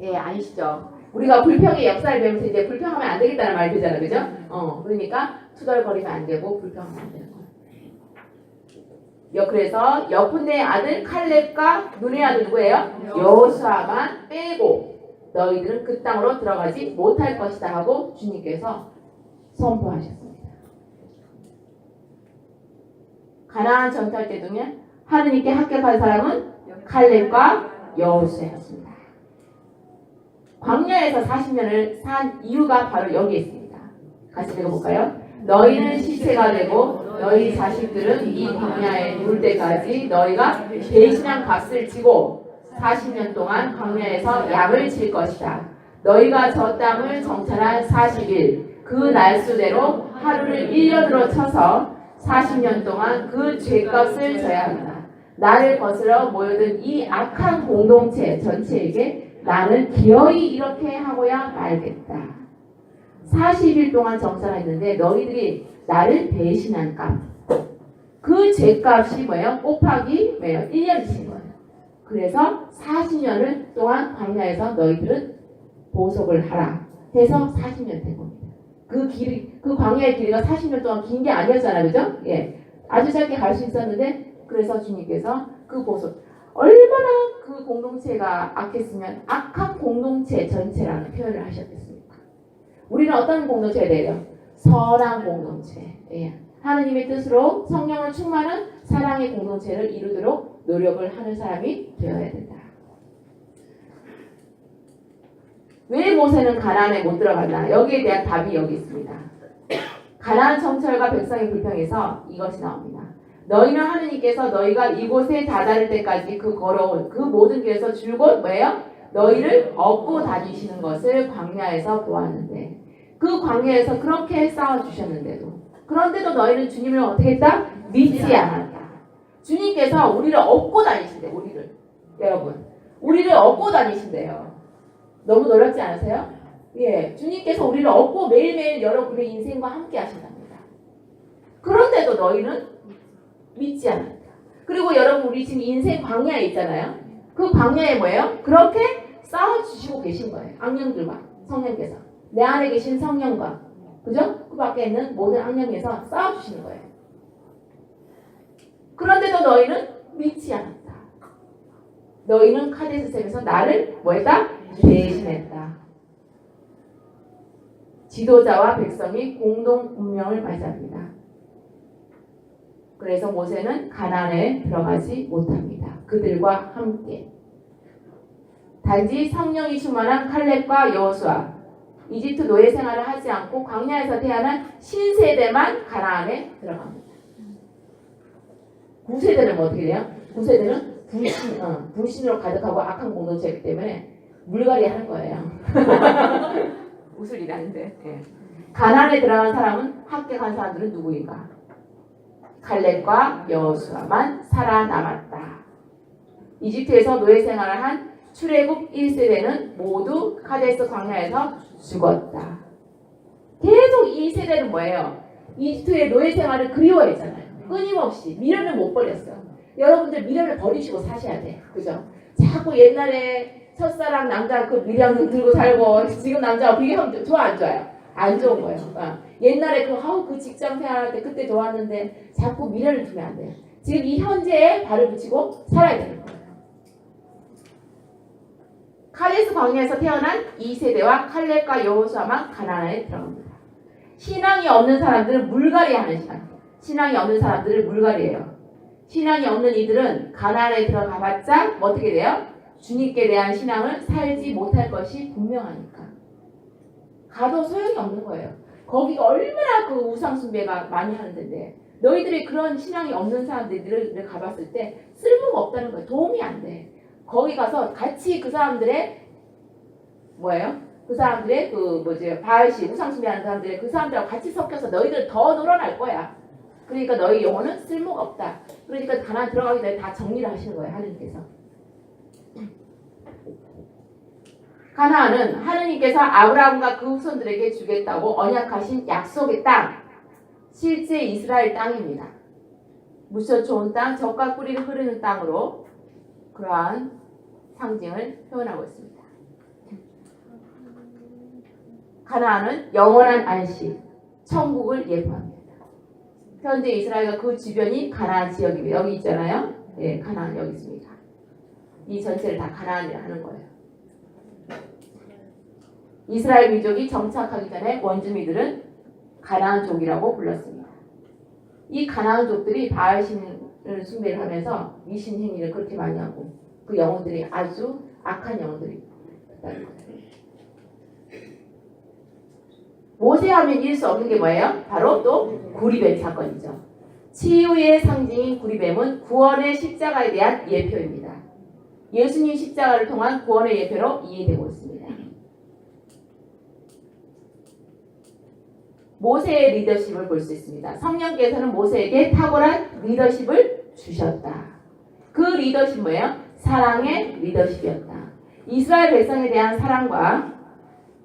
예, 아니시죠? 우리가 불평의 역사를 배우면서 이제 불평하면 안 되겠다는 말이 되잖아, 그죠? 그러니까 투덜거리면 안 되고 불평하면 안 되는 거예요. 그래서 여푼네의 아들 칼렙과 눈의 아들 누구예요? 여호수아만 빼고 너희들은 그 땅으로 들어가지 못할 것이다 하고 주님께서 선포하셨습니다. 가나안 전투할 때 중에 하느님께 합격한 사람은 칼렙과 여호수아였습니다. 광야에서 40년을 산 이유가 바로 여기에 있습니다. 같이 읽어볼까요? 너희는 시체가 되고 너희 자식들은 이 광야에 누울 때까지 너희가 배신한 값을 지고 40년 동안 광야에서 양을 칠 것이다. 너희가 저 땅을 정찰한 40일 그 날수대로 하루를 1년으로 쳐서 40년 동안 그 죄값을 져야 한다. 나를 거스러 모여든 이 악한 공동체 전체에게 나는 기어이 이렇게 하고야 말겠다. 40일 동안 정찰했는데 너희들이 나를 배신한 값. 그 죄값이 뭐예요? 곱하기 뭐예요? 1년이신 거예요. 그래서 40년을 동안 광야에서 너희들은 보석을 하라 해서 40년 된 겁니다. 그 광야의 길이가 40년 동안 긴 게 아니었잖아요. 그죠? 예. 아주 짧게 갈 수 있었는데 그래서 주님께서 그 보석 얼마나 그 공동체가 악했으면 악한 공동체 전체라는 표현을 하셨겠습니까? 우리는 어떤 공동체가 돼요? 선한 공동체. 예. 하느님의 뜻으로 성령을 충만한 사랑의 공동체를 이루도록 노력을 하는 사람이 되어야 된다. 왜 모세는 가나안에 못 들어갔나? 여기에 대한 답이 여기 있습니다. 가나안 정찰과 백성의 불평에서 이것이 나옵니다. 너희는 하느님께서 너희가 이곳에 다다를 때까지 그 걸어온 그 모든 길에서 줄곧 뭐예요? 너희를 업고 다니시는 것을 광야에서 보았는데 그 광야에서 그렇게 싸워주셨는데도 그런데도 너희는 주님을 어떻게 했다? 믿지 않았다. 주님께서 우리를 업고 다니신대. 여러분 우리를 업고 다니신대요. 너무 놀랍지 않으세요? 예, 주님께서 우리를 업고 매일매일 여러분의 인생과 함께 하신답니다. 그런데도 너희는 믿지 않았다. 그리고 여러분 우리 지금 인생 광야에 있잖아요. 그 광야에 뭐예요? 그렇게 싸워주시고 계신 거예요. 악령들과 성령께서. 내 안에 계신 성령과 그죠? 그 밖에 있는 모든 악령에서 싸워주시는 거예요. 그런데도 너희는 믿지 않았다. 너희는 카데스sem에서 나를 뭐했다? 배신했다. 지도자와 백성이 공동 운명을 맞이합니다. 그래서 모세는 가나안에 들어가지 못합니다. 그들과 함께. 단지 성령이 충만한 칼렙과 여호수아, 이집트 노예 생활을 하지 않고 광야에서 태어난 신세대만 가나안에 들어갑니다. 9세대는 뭐 어떻게 돼요? 9세대는 불신으로 가득하고 악한 공동체이기 때문에 물갈이 하는 거예요. 웃을 일이 아닌데. 예. 가나안에 들어간 사람은 합격한 사람들은 누구인가? 칼렙과 여호수아만 살아남았다. 이집트에서 노예 생활을 한 출애굽 1세대는 모두 카데스 광야에서 죽었다. 계속 이 세대는 뭐예요? 이집트의 노예 생활을 그리워했잖아요. 끊임없이 미련을 못 버렸어요. 여러분들 미련을 버리시고 사셔야 돼. 그죠? 자꾸 옛날에 첫사랑 남자 그 미련 들고 살고 지금 남자와 비교하면 좋아 안 좋아요? 안 좋은 거예요. 옛날에 그 직장 생활할 때 그때 좋았는데 자꾸 미련을 두면 안 돼요. 지금 이 현재에 발을 붙이고 살아야 되는 거예요. 카데스 광야에서 태어난 2세대와 칼렙과 여호수아만 가나안에 들어갑니다. 신앙이 없는 사람들은 물갈이하는 시간. 신앙이 없는 사람들을 물갈이해요. 신앙이 없는 이들은 가나안에 들어가봤자 어떻게 돼요? 주님께 대한 신앙을 살지 못할 것이 분명하니까. 가도 소용이 없는 거예요. 거기가 얼마나 그 우상숭배가 많이 하는 데인데 너희들이 그런 신앙이 없는 사람들을 가봤을 때 쓸모가 없다는 거예요. 도움이 안 돼. 거기 가서 같이 그 사람들의 뭐예요? 그 사람들의 바알시 우상숭배하는 사람들의 그 사람들하고 같이 섞여서 너희들 더 늘어날 거야. 그러니까 너희 영혼은 쓸모가 없다. 그러니까 가나안 들어가기 전에 다 정리를 하시는 거예요. 하느님께서. 가나안은 하느님께서 아브라함과 그 후손들에게 주겠다고 언약하신 약속의 땅, 실제 이스라엘 땅입니다. 무척 좋은 땅, 젖과 꿀이 흐르는 땅으로 그러한 상징을 표현하고 있습니다. 가나안은 영원한 안식, 천국을 예표합니다. 현재 이스라엘과 그 주변이 가나안 지역입니다. 여기 있잖아요. 네, 가나안 여기 있습니다. 이 전체를 다 가나안이라 하는 거예요. 이스라엘 민족이 정착하기 전에 원주민들은 가나안족이라고 불렀습니다. 이 가나안족들이 바알신을 숭배를 하면서 미신 행위를 그렇게 많이 하고 그 영혼들이 아주 악한 영혼들이 있다는 거예요. 모세하면 잃을 수 없는 게 뭐예요? 바로 또 구리뱀 사건이죠. 치유의 상징인 구리뱀은 구원의 십자가에 대한 예표입니다. 예수님 십자가를 통한 구원의 예표로 이해되고 있습니다. 모세의 리더십을 볼 수 있습니다. 성령께서는 모세에게 탁월한 리더십을 주셨다. 그 리더십 뭐예요? 사랑의 리더십이었다. 이스라엘 백성에 대한 사랑과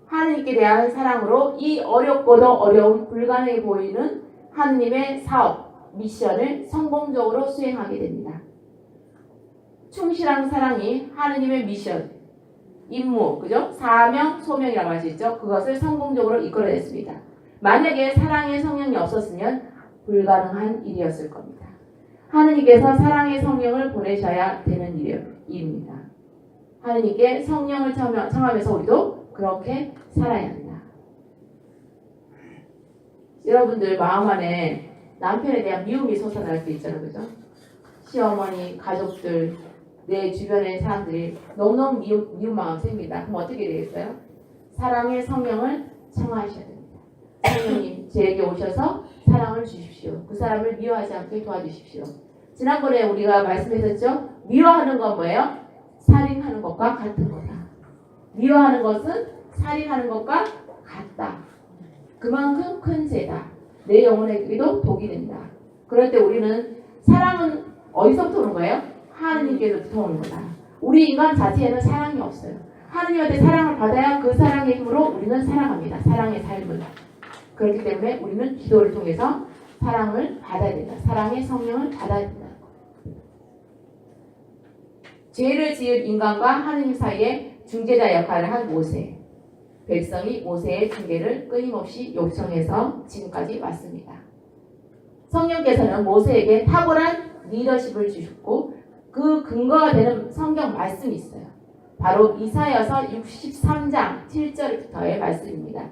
하느님께 대한 사랑으로 이 어렵고도 어려운 불가능해 보이는 하느님의 사업, 미션을 성공적으로 수행하게 됩니다. 충실한 사랑이 하느님의 미션, 임무, 그죠? 사명, 소명이라고 할 수 있죠. 그것을 성공적으로 이끌어냈습니다. 만약에 사랑의 성령이 없었으면 불가능한 일이었을 겁니다. 하느님께서 사랑의 성령을 보내셔야 되는 일입니다. 하느님께 성령을 청하면서 우리도 그렇게 살아야 한다. 여러분들 마음 안에 남편에 대한 미움이 솟아날 수 있잖아요. 그죠? 시어머니, 가족들, 내 주변의 사람들이 너무너무 미운 마음 생깁니다. 그럼 어떻게 되겠어요? 사랑의 성령을 청하셔야 됩니다. 성령님 제게 오셔서 사랑을 주십시오. 그 사람을 미워하지 않게 도와주십시오. 지난번에 우리가 말씀했었죠? 미워하는 건 뭐예요? 살인하는 것과 같은 거다. 미워하는 것은 살인하는 것과 같다. 그만큼 큰 죄다. 내 영혼에게도 독이 된다. 그럴 때 우리는 사랑은 어디서부터 오는 거예요? 하느님께서부터 오는 거다. 우리 인간 자체에는 사랑이 없어요. 하느님한테 사랑을 받아야 그 사랑의 힘으로 우리는 살아갑니다. 사랑의 삶을. 그렇기 때문에 우리는 기도를 통해서 사랑을 받아야 된다. 사랑의 성령을 받아야 된다. 죄를 지은 인간과 하느님 사이에 중재자 역할을 한 모세. 백성이 모세의 중재를 끊임없이 요청해서 지금까지 왔습니다. 성령께서는 모세에게 탁월한 리더십을 주셨고 그 근거가 되는 성경 말씀이 있어요. 바로 이사야서 63장 7절부터의 말씀입니다.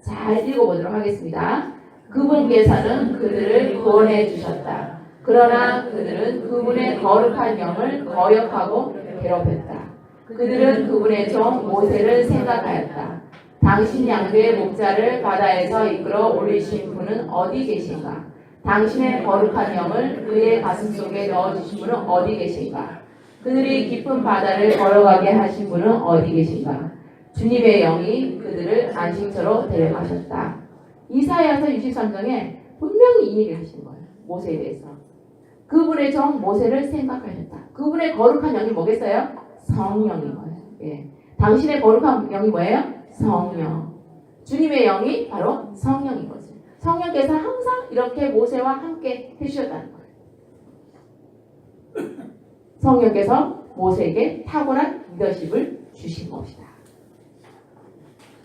잘 읽어보도록 하겠습니다. 그분께서는 그들을 구원해 주셨다. 그러나 그들은 그분의 거룩한 영을 거역하고 괴롭혔다. 그들은 그분의 종 모세를 생각하였다. 당신 양도의 목자를 바다에서 이끌어 올리신 분은 어디 계신가? 당신의 거룩한 영을 그의 가슴 속에 넣어주신 분은 어디 계신가? 그들이 깊은 바다를 걸어가게 하신 분은 어디 계신가? 주님의 영이 그들을 안식처로 데려가셨다. 이사야서 63장에 분명히 이 얘기를 하신 거예요. 모세에 대해서. 그분의 종 모세를 생각하셨다. 그분의 거룩한 영이 뭐겠어요? 성령인 거예요. 예. 당신의 거룩한 영이 뭐예요? 성령. 주님의 영이 바로 성령인 거죠. 성령께서 항상 이렇게 모세와 함께 해주셨다는 거예요. 성령께서 모세에게 탁월한 리더십을 주신 것이다.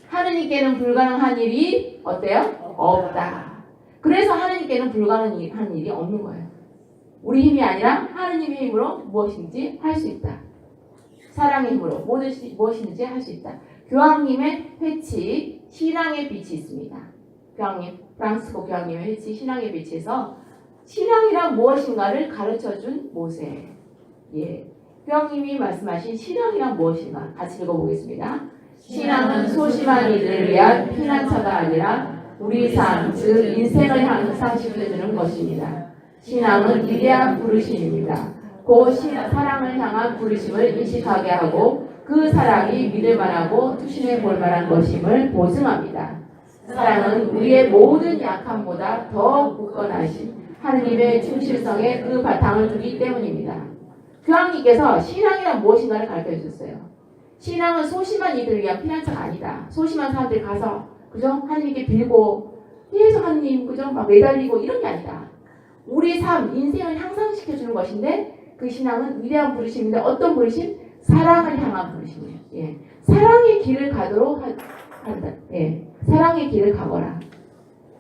하느님께는 불가능한 일이 어때요? 없다. 그래서 하느님께는 불가능한 일이 없는 거예요. 우리 힘이 아니라 하느님의 힘으로 무엇인지 할 수 있다. 사랑의 힘으로 무엇인지 할 수 있다. 교황님의 회치 신앙의 빛이 있습니다. 교황님, 프랑스코 교황님의 회치 신앙의 빛에서 신앙이란 무엇인가를 가르쳐준 모세. 예, 교황님이 말씀하신 신앙이란 무엇인가 같이 읽어보겠습니다. 신앙은 소심한 이들을 위한 피난처가 아니라 우리 삶, 즉 인생을 향상시켜주는 것입니다. 신앙은 위대한 부르심입니다. 그 사랑을 향한 부르심을 인식하게 하고 그 사랑이 믿을만하고 투신해 볼만한 것임을 보증합니다. 사랑은 우리의 모든 약함보다 더 굳건하신 하느님의 충실성에 그 바탕을 두기 때문입니다. 교황님께서 신앙이란 무엇인가를 가르쳐 주셨어요. 신앙은 소심한 이들을 위한 피난처가 아니다. 소심한 사람들이 가서 그죠? 하나님께 빌고 계속 하나님 그죠? 막 매달리고 이런 게 아니다. 우리의 삶, 인생을 향상시켜주는 것인데 그 신앙은 위대한 부르심인데 어떤 부르심? 사랑을 향한 부르심이에요. 예. 사랑의 길을 가도록 한다. 예. 사랑의 길을 가거라.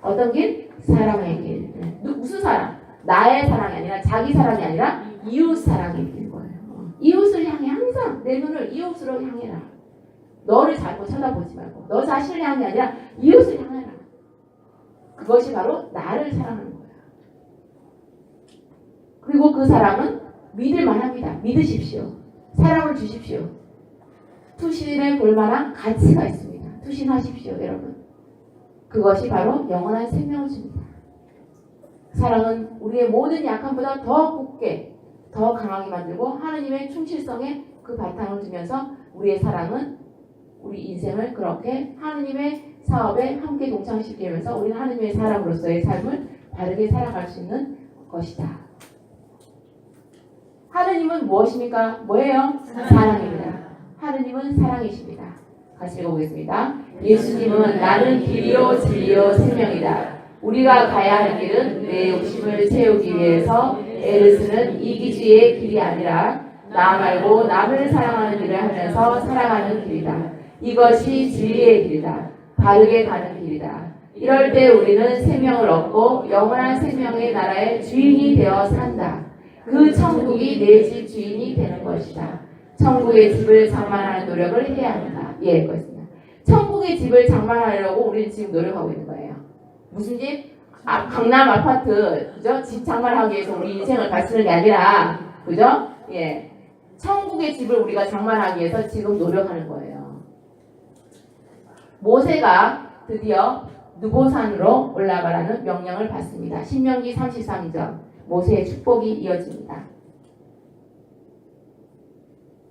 어떤 길? 사랑의 길. 예. 무슨 사랑? 나의 사랑이 아니라 자기 사랑이 아니라 이웃 사랑의 길 거예요. 이웃을 향해 항상 내 눈을 이웃으로 향해라. 너를 자꾸 쳐다보지 말고 너 자신을 향해 아니라 이웃을 향해라. 그것이 바로 나를 사랑하는 거예요. 그리고 그 사랑은 믿을만 합니다. 믿으십시오. 사랑을 주십시오. 투신에 볼만한 가치가 있습니다. 투신하십시오, 여러분. 그것이 바로 영원한 생명을 줍니다. 사랑은 우리의 모든 약함보다 더 굳게, 더 강하게 만들고 하나님의 충실성에 그 바탕을 두면서 우리의 사랑은 우리 인생을 그렇게 하나님의 사업에 함께 동참시키면서 우리는 하나님의 사람으로서의 삶을 바르게 살아갈 수 있는 것이다. 하느님은 무엇입니까? 뭐예요? 사랑입니다. 하느님은 사랑이십니다. 같이 읽어보겠습니다. 예수님은 나는 길이요 진리요 생명이다. 우리가 가야 하는 길은 내 욕심을 채우기 위해서 애를 쓰는 이기주의의 길이 아니라 나 말고 남을 사랑하는 길을 하면서 살아가는 길이다. 이것이 진리의 길이다. 바르게 가는 길이다. 이럴 때 우리는 생명을 얻고 영원한 생명의 나라의 주인이 되어 산다. 그 천국이 내 집 주인이 되는 것이다. 천국의 집을 장만하는 노력을 해야 한다. 예, 그렇습니다. 천국의 집을 장만하려고 우리는 지금 노력하고 있는 거예요. 무슨 집? 강남 아파트, 그죠? 집 장만하기 위해서 우리 인생을 바치는 게 아니라, 그죠? 예. 천국의 집을 우리가 장만하기 위해서 지금 노력하는 거예요. 모세가 드디어 느보산으로 올라가라는 명령을 받습니다. 신명기 33장. 모세의 축복이 이어집니다.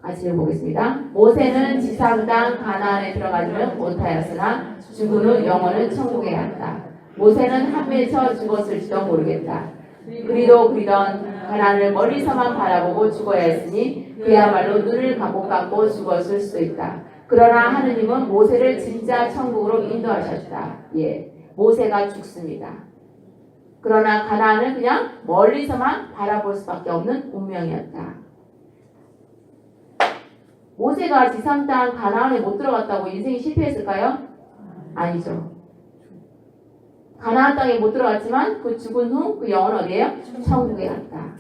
같이 읽어보겠습니다. 모세는 지상 땅 가나안에 들어가지는 못하였으나 죽은 후 영혼은 천국에 갔다. 모세는 한매에 쳐 죽었을지도 모르겠다. 그리던 가나안을 멀리서만 바라보고 죽어야 했으니 그야말로 눈을 감고 죽었을 수도 있다. 그러나 하느님은 모세를 진짜 천국으로 인도하셨다. 예, 모세가 죽습니다. 그러나 가나안은 그냥 멀리서만 바라볼 수밖에 없는 운명이었다. 모세가 지상 땅 가나안에 못 들어갔다고 인생이 실패했을까요? 아니죠. 가나안 땅에 못 들어갔지만 그 죽은 후 그 영혼은 어디예요? 천국에 갔다.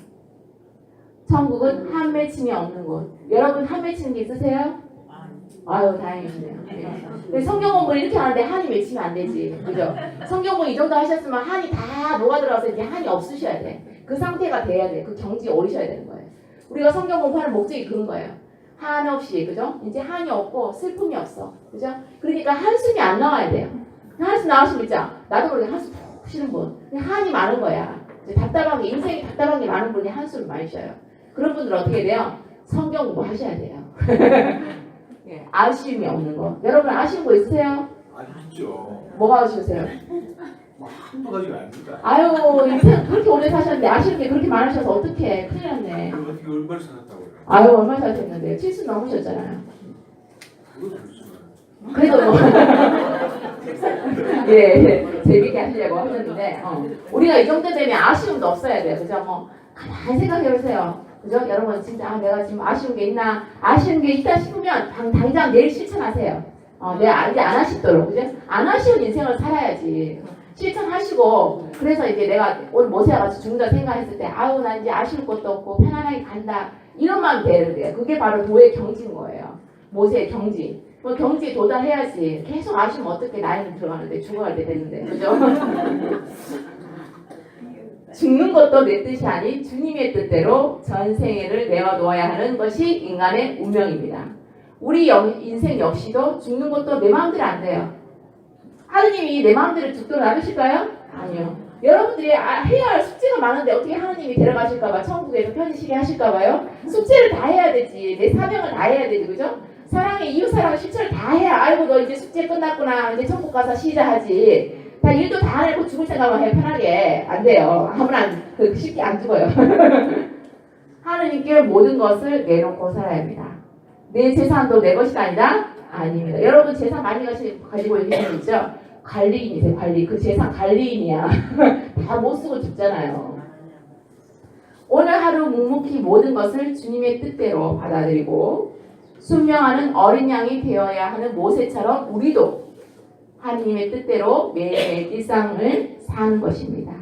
천국은 한 맺힘이 없는 곳. 여러분 한 맺히는 게 있으세요? 아유 다행이시네요. 네. 성경 공부를 이렇게 하는데 한이 맺히면 안 되지. 그죠? 성경 공부 이 정도 하셨으면 한이 다 녹아 들어가서 이제 한이 없으셔야 돼. 그 상태가 돼야 돼. 그 경지에 오르셔야 되는 거예요. 우리가 성경 공부하는 목적이 그런 거예요. 한 없이, 그죠? 이제 한이 없고 슬픔이 없어. 그죠? 그러니까 한숨이 안 나와야 돼요. 한숨 나오시면 있죠? 나도 모르게 한숨 푹 쉬는 분. 한이 많은 거야. 이제 답답하게, 인생이 답답한 게 많은 분이 한숨을 많이 쉬어요. 그런 분들은 어떻게 돼요? 성경 공부 하셔야 돼요. 예, 아쉬움이 없는 거. 여러분 아쉬운 거 있으세요? 있죠. 뭐가 아쉬우세요? 한두 가지가 아닙니다. 아유 인생 그렇게 오래 사셨는데 아쉬운 게 그렇게 많으셔서 어떡해. 큰일 났네. 그럼 어떻게 얼마를 살았다고요? 아유 얼마 사셨는데 70 넘으셨잖아요. 그거 그렇지만. 그래도 뭐 예, 재밌게 하시려고 하셨는데 우리가 이 정도 되면 아쉬움도 없어야 돼요. 그죠? 뭐 가만히 생각해보세요. 그죠? 여러분 진짜 내가 지금 아쉬운 게 있나? 아쉬운 게 있다 싶으면 당장 내일 실천하세요. 내가 이제 안 하시도록. 그죠? 안 아쉬운 인생을 살아야지. 실천하시고 그래서 이제 내가 오늘 모세와 같이 죽는다 생각했을 때 아우 나 이제 아쉬울 것도 없고 편안하게 간다. 이런 마음 되는데요. 그게 바로 도의 경지인 거예요. 모세의 경지. 뭐 경지에 도달해야지. 계속 아쉬우면 어떻게 나이는 들어가는데 죽어갈 때 되는데. 그죠? 죽는 것도 내 뜻이 아닌 주님의 뜻대로 전생애를 내어놓아야 하는 것이 인간의 운명입니다. 우리 인생 역시도 죽는 것도 내 마음대로 안 돼요. 하느님이 내 마음대로 죽도록 놔두실까요? 아니요. 여러분들이 해야 할 숙제가 많은데 어떻게 하느님이 데려가실까봐 천국에서 편지시게 하실까봐요? 숙제를 다 해야 되지. 내 사명을 다 해야 되지. 그죠? 사랑의 이웃사랑 실천을 다 해야 아이고 너 이제 숙제 끝났구나. 이제 천국 가서 쉬자 하지. 다 일도 다 안 해고 죽을 생각만 해. 편하게. 안 돼요. 아무나 쉽게 안 죽어요. 하느님께 모든 것을 내놓고 살아야 합니다. 내 재산도 내 것이 아니다? 아닙니다. 여러분 재산 많이 가지고 계신 분 있죠? 관리인이세요. 관리. 그 재산 관리인이야. 다 못 쓰고 죽잖아요. 오늘 하루 묵묵히 모든 것을 주님의 뜻대로 받아들이고 순명하는 어린 양이 되어야 하는 모세처럼 우리도 하느님의 뜻대로 매일매일 일상을 사는 것입니다.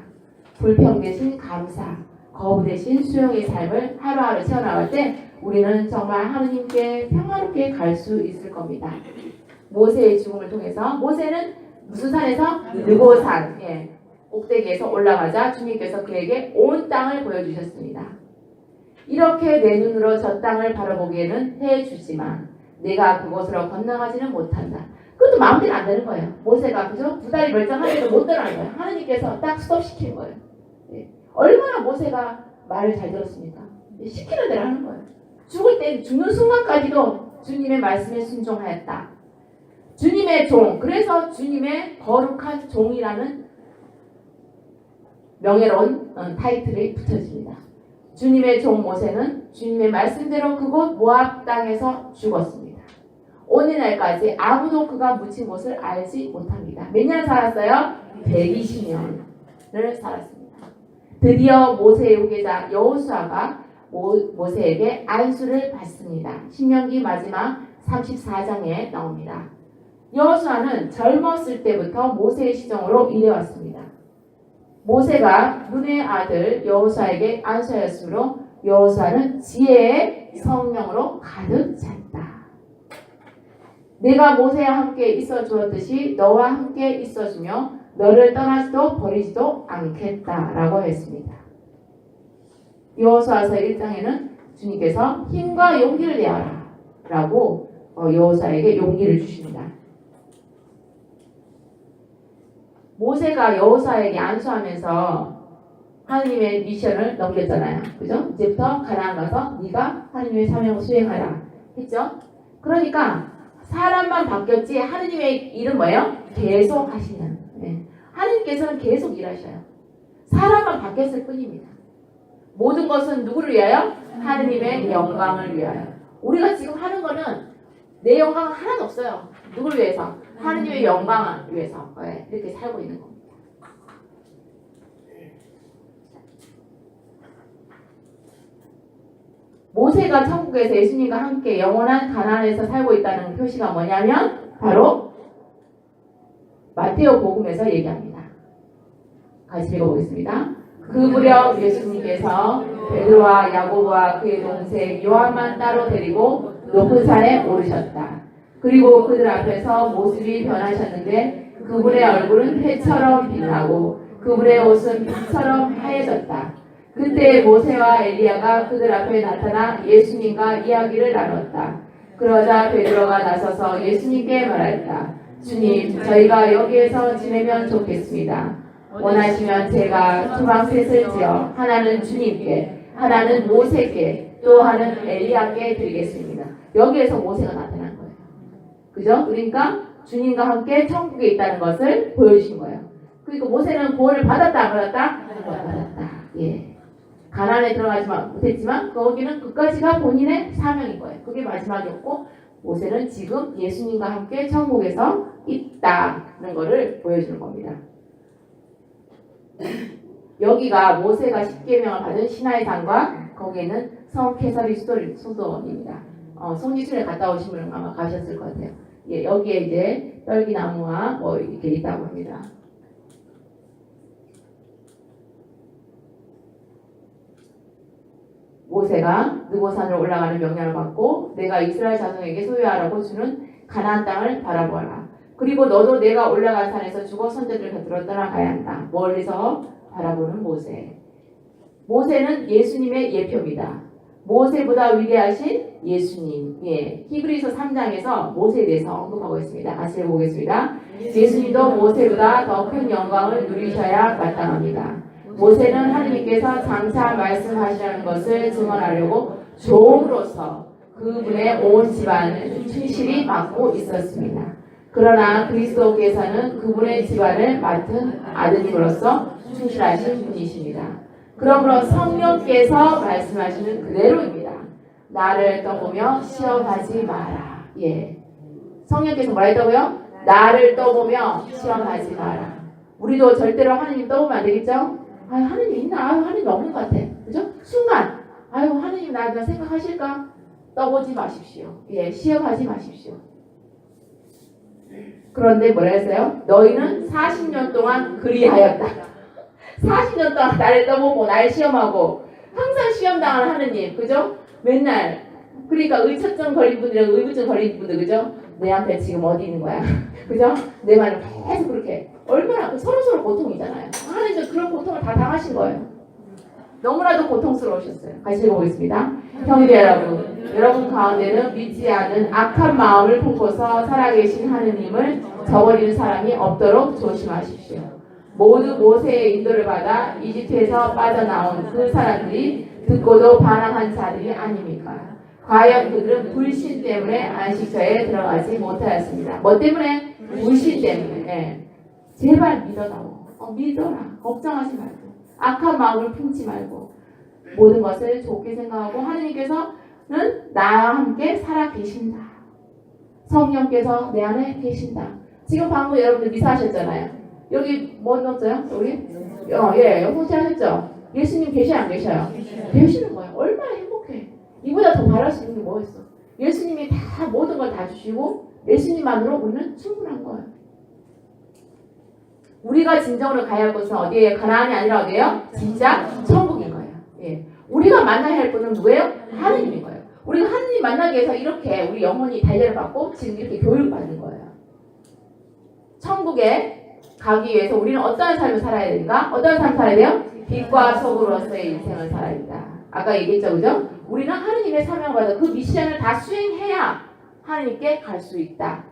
불평 대신 감사, 거부 대신 수용의 삶을 하루하루 채워나갈 때 우리는 정말 하느님께 평화롭게 갈 수 있을 겁니다. 모세의 죽음을 통해서 모세는 무슨 산에서? 느고산 꼭대기에서 올라가자 주님께서 그에게 온 땅을 보여주셨습니다. 이렇게 내 눈으로 저 땅을 바라보기에는 해주지만 내가 그곳으로 건너가지는 못한다. 그것도 마음대로 안 되는 거예요. 모세가 그죠? 두 다리 멀쩡한데도 못 들어가는 거예요. 하느님께서 딱 스톱시키는 거예요. 얼마나 모세가 말을 잘 들었습니까? 시키는 대로 하는 거예요. 죽을 때 죽는 순간까지도 주님의 말씀에 순종하였다. 주님의 종, 그래서 주님의 거룩한 종이라는 명예로운 타이틀이 붙여집니다. 주님의 종 모세는 주님의 말씀대로 그곳 모압 땅에서 죽었습니다. 오늘날까지 아무도 그가 묻힌 곳을 알지 못합니다. 몇 년 살았어요? 120년을 살았습니다. 드디어 모세의 후계자 여호수아가 모세에게 안수를 받습니다. 신명기 마지막 34장에 나옵니다. 여호수아는 젊었을 때부터 모세의 시종으로 일해왔습니다. 모세가 눈의 아들 여호수아에게 안수하였으므로 여호수아는 지혜의 성령으로 가득 찼다. 내가 모세와 함께 있어 주었듯이 너와 함께 있어 주며 너를 떠나지도 버리지도 않겠다라고 했습니다. 여호수아서 1장에는 주님께서 힘과 용기를 내어라 라고 여호수아에게 용기를 주십니다. 모세가 여호수아에게 안수하면서 하느님의 미션을 넘겼잖아요. 그죠? 이제부터 가나안 가서 네가 하느님의 사명을 수행하라 했죠? 그러니까 사람만 바뀌었지 하느님의 일은 뭐예요? 계속 하시는. 하느님께서는 계속 일하셔요. 사람만 바뀌었을 뿐입니다. 모든 것은 누구를 위하여? 하느님의 영광을 위하여. 우리가 지금 하는 거는 내 영광은 하나도 없어요. 누굴 위해서? 하느님의 영광을 위해서 이렇게 살고 있는 겁니다. 모세가 천국에서 예수님과 함께 영원한 가나안에서 살고 있다는 표시가 뭐냐면 바로 마테오 복음에서 얘기합니다. 같이 읽어보겠습니다. 그 무렵 예수님께서 베드로와 야고보와 그의 동생 요한만 따로 데리고 높은 산에 오르셨다. 그리고 그들 앞에서 모습이 변하셨는데 그분의 얼굴은 해처럼 빛나고 그분의 옷은 빛처럼 하얘졌다. 그때 모세와 엘리야가 그들 앞에 나타나 예수님과 이야기를 나눴다. 그러자 베드로가 나서서 예수님께 말했다. 주님, 저희가 여기에서 지내면 좋겠습니다. 원하시면 제가 두 방셋을 지어 하나는 주님께, 하나는 모세께, 또 하나는 엘리야께 드리겠습니다. 여기에서 모세가 나타난 거예요. 그죠? 그러니까 주님과 함께 천국에 있다는 것을 보여주신 거예요. 그러니까 모세는 구원을 받았다 안 받았다? 받았다. 가나안에 들어가지 못했지만 거기는 그까지가 본인의 사명인 거예요. 그게 마지막이었고 모세는 지금 예수님과 함께 천국에서 있다는 것을 보여주는 겁니다. 여기가 모세가 십계명을 받은 시나이 산과 거기에는 성 케사리 수도입니다. 송지순에 갔다 오신 분은 아마 가셨을 것 같아요. 여기에 이제 떨기나무와 뭐 이렇게 있다고 합니다. 모세가 느고산으로 올라가는 명령을 받고 내가 이스라엘 자손에게 소유하라고 주는 가나안 땅을 바라보아라. 그리고 너도 내가 올라간 산에서 죽어 선자들 곁으로 떠나가야 한다. 멀리서 바라보는 모세. 모세는 예수님의 예표입니다. 모세보다 위대하신 예수님. 히브리서 3장에서 모세에 대해서 언급하고 있습니다. 같이 보겠습니다. 예수님도 모세보다 더 큰 영광을 누리셔야 마땅합니다. 모세는 하느님께서 장차 말씀하시라는 것을 증언하려고 종으로서 그분의 온 집안을 충실히 맡고 있었습니다. 그러나 그리스도께서는 그분의 집안을 맡은 아드님으로서 충실하신 분이십니다. 그러므로 성령께서 말씀하시는 그대로입니다. 나를 떠보며 시험하지 마라. 예. 성령께서 뭐라 했다고요? 나를 떠보며 시험하지 마라. 우리도 절대로 하느님 떠보면 안 되겠죠? 아유, 하느님 있나? 아유, 하느님 없는 것 같아. 그죠? 순간, 아유, 하느님 나를 생각하실까? 떠보지 마십시오. 예, 시험하지 마십시오. 그런데 뭐라 했어요? 너희는 40년 동안 그리하였다. 40년 동안 나를 떠보고 나를 시험하고 항상 시험당하는 하느님, 그죠? 맨날. 그러니까 의처증 걸린 분들이랑 의부증 걸린 분들, 그죠? 내 앞에 지금 어디 있는 거야? 그죠? 내 말을 계속 그렇게. 얼마나 서로서로 고통이잖아요. 하느님은 그런 고통을 다 당하신 거예요. 너무나도 고통스러우셨어요. 같이 읽어보겠습니다. 형제 여러분, 여러분 가운데는 믿지 않은 악한 마음을 품고서 살아계신 하느님을 저버리는 사람이 없도록 조심하십시오. 모두 모세의 인도를 받아 이집트에서 빠져나온 그 사람들이 듣고도 반항한 자들이 아닙니까? 과연 그들은 불신 때문에 안식처에 들어가지 못하였습니다. 뭐 때문에? 불신 때문에. 네. 제발 믿어다오. 믿어라. 걱정하지 말고. 악한 마음을 품지 말고 모든 것을 좋게 생각하고 하느님께서는 나와 함께 살아 계신다. 성령께서 내 안에 계신다. 지금 방금 여러분들 미사하셨잖아요. 여기 뭐 넣었어요? 여기? 예, 영통치 하셨죠? 예수님 계셔요, 안 계셔요? 계시는 거예요. 얼마나 행복해. 이보다 더 바랄 수 있는 게 뭐 있어? 예수님이 다 모든 걸 다 주시고 예수님만으로 우리는 충분한 거예요. 우리가 진정으로 가야 할 곳은 어디예요? 가나안이 아니라 어디예요? 진짜 천국인 거예요. 예. 우리가 만나야 할 분은 누구예요? 하느님인 거예요. 우리가 하느님 만나기 위해서 이렇게 우리 영혼이 단련을 받고 지금 이렇게 교육받는 거예요. 천국에 가기 위해서 우리는 어떠한 삶을 살아야 되는가? 어떠한 삶을 살아야 돼요? 빛과 소금으로서의 인생을 살아야 된다. 아까 얘기했죠, 그죠? 우리는 하느님의 사명을 받아 그 미션을 다 수행해야 하느님께 갈 수 있다.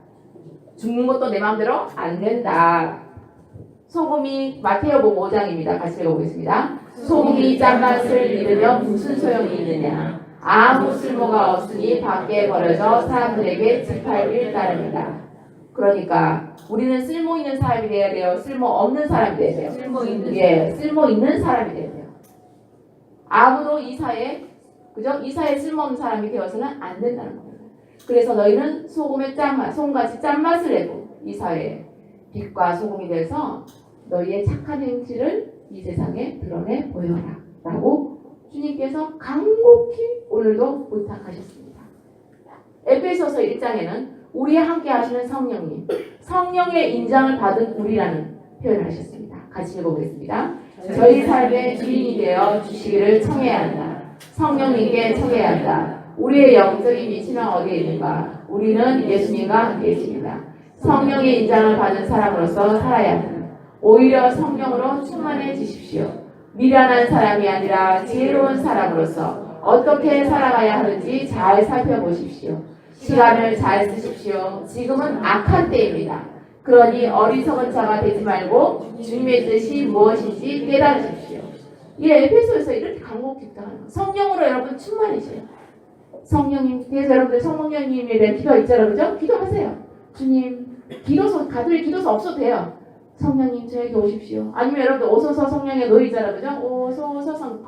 죽는 것도 내 마음대로 안 된다. 소금이 마태복음 5장입니다. 같이 읽어보겠습니다. 소금이 짠맛을 잃으면 무슨 소용이 있느냐? 아무 쓸모가 없으니 밖에 버려져 사람들에게 지팔릴 따름이다. 그러니까 우리는 쓸모 있는 사람이 돼야 돼요. 쓸모 없는 사람이 돼야 돼요. 쓸모 있는 사람이 돼야 돼요. 아무도 이 사회에, 그죠? 이 사회에 쓸모 없는 사람이 되어서는 안 된다는 겁니다. 그래서 너희는 소금의 짠맛, 소금같이 짠맛을 내고 이 사회에 빛과 소금이 돼서 너희의 착한 행실을 이 세상에 드러내 보여라 라고 주님께서 간곡히 오늘도 부탁하셨습니다. 에베소서 1장에는 우리와 함께 하시는 성령님, 성령의 인장을 받은 우리라는 표현을 하셨습니다. 같이 읽어보겠습니다. 저희 삶의 주인이 되어 주시기를 청해야 한다. 성령님께 청해야 한다. 우리의 영적인 위치는 어디에 있는가? 우리는 예수님과 함께 있습니다. 성령의 인장을 받은 사람으로서 살아야 한다. 오히려 성령으로 충만해지십시오. 미련한 사람이 아니라 지혜로운 사람으로서 어떻게 살아가야 하는지 잘 살펴보십시오. 시간을 잘 쓰십시오. 지금은 악한 때입니다. 그러니 어리석은 자가 되지 말고 주님의 뜻이 무엇인지 깨달으십시오. 예, 에베소에서 이렇게 간곡히 부탁하는 거예요. 성령으로 여러분 충만해져요. 성령님, 그래서 여러분들 성령님에 대한 기도 있잖아요. 그죠? 기도하세요. 주님, 기도서, 가족의 기도서 없어도 돼요. 성령님 저에게 오십시오. 아니면 여러분들 오소서 성령의 노이잖아요. 그죠? 오소서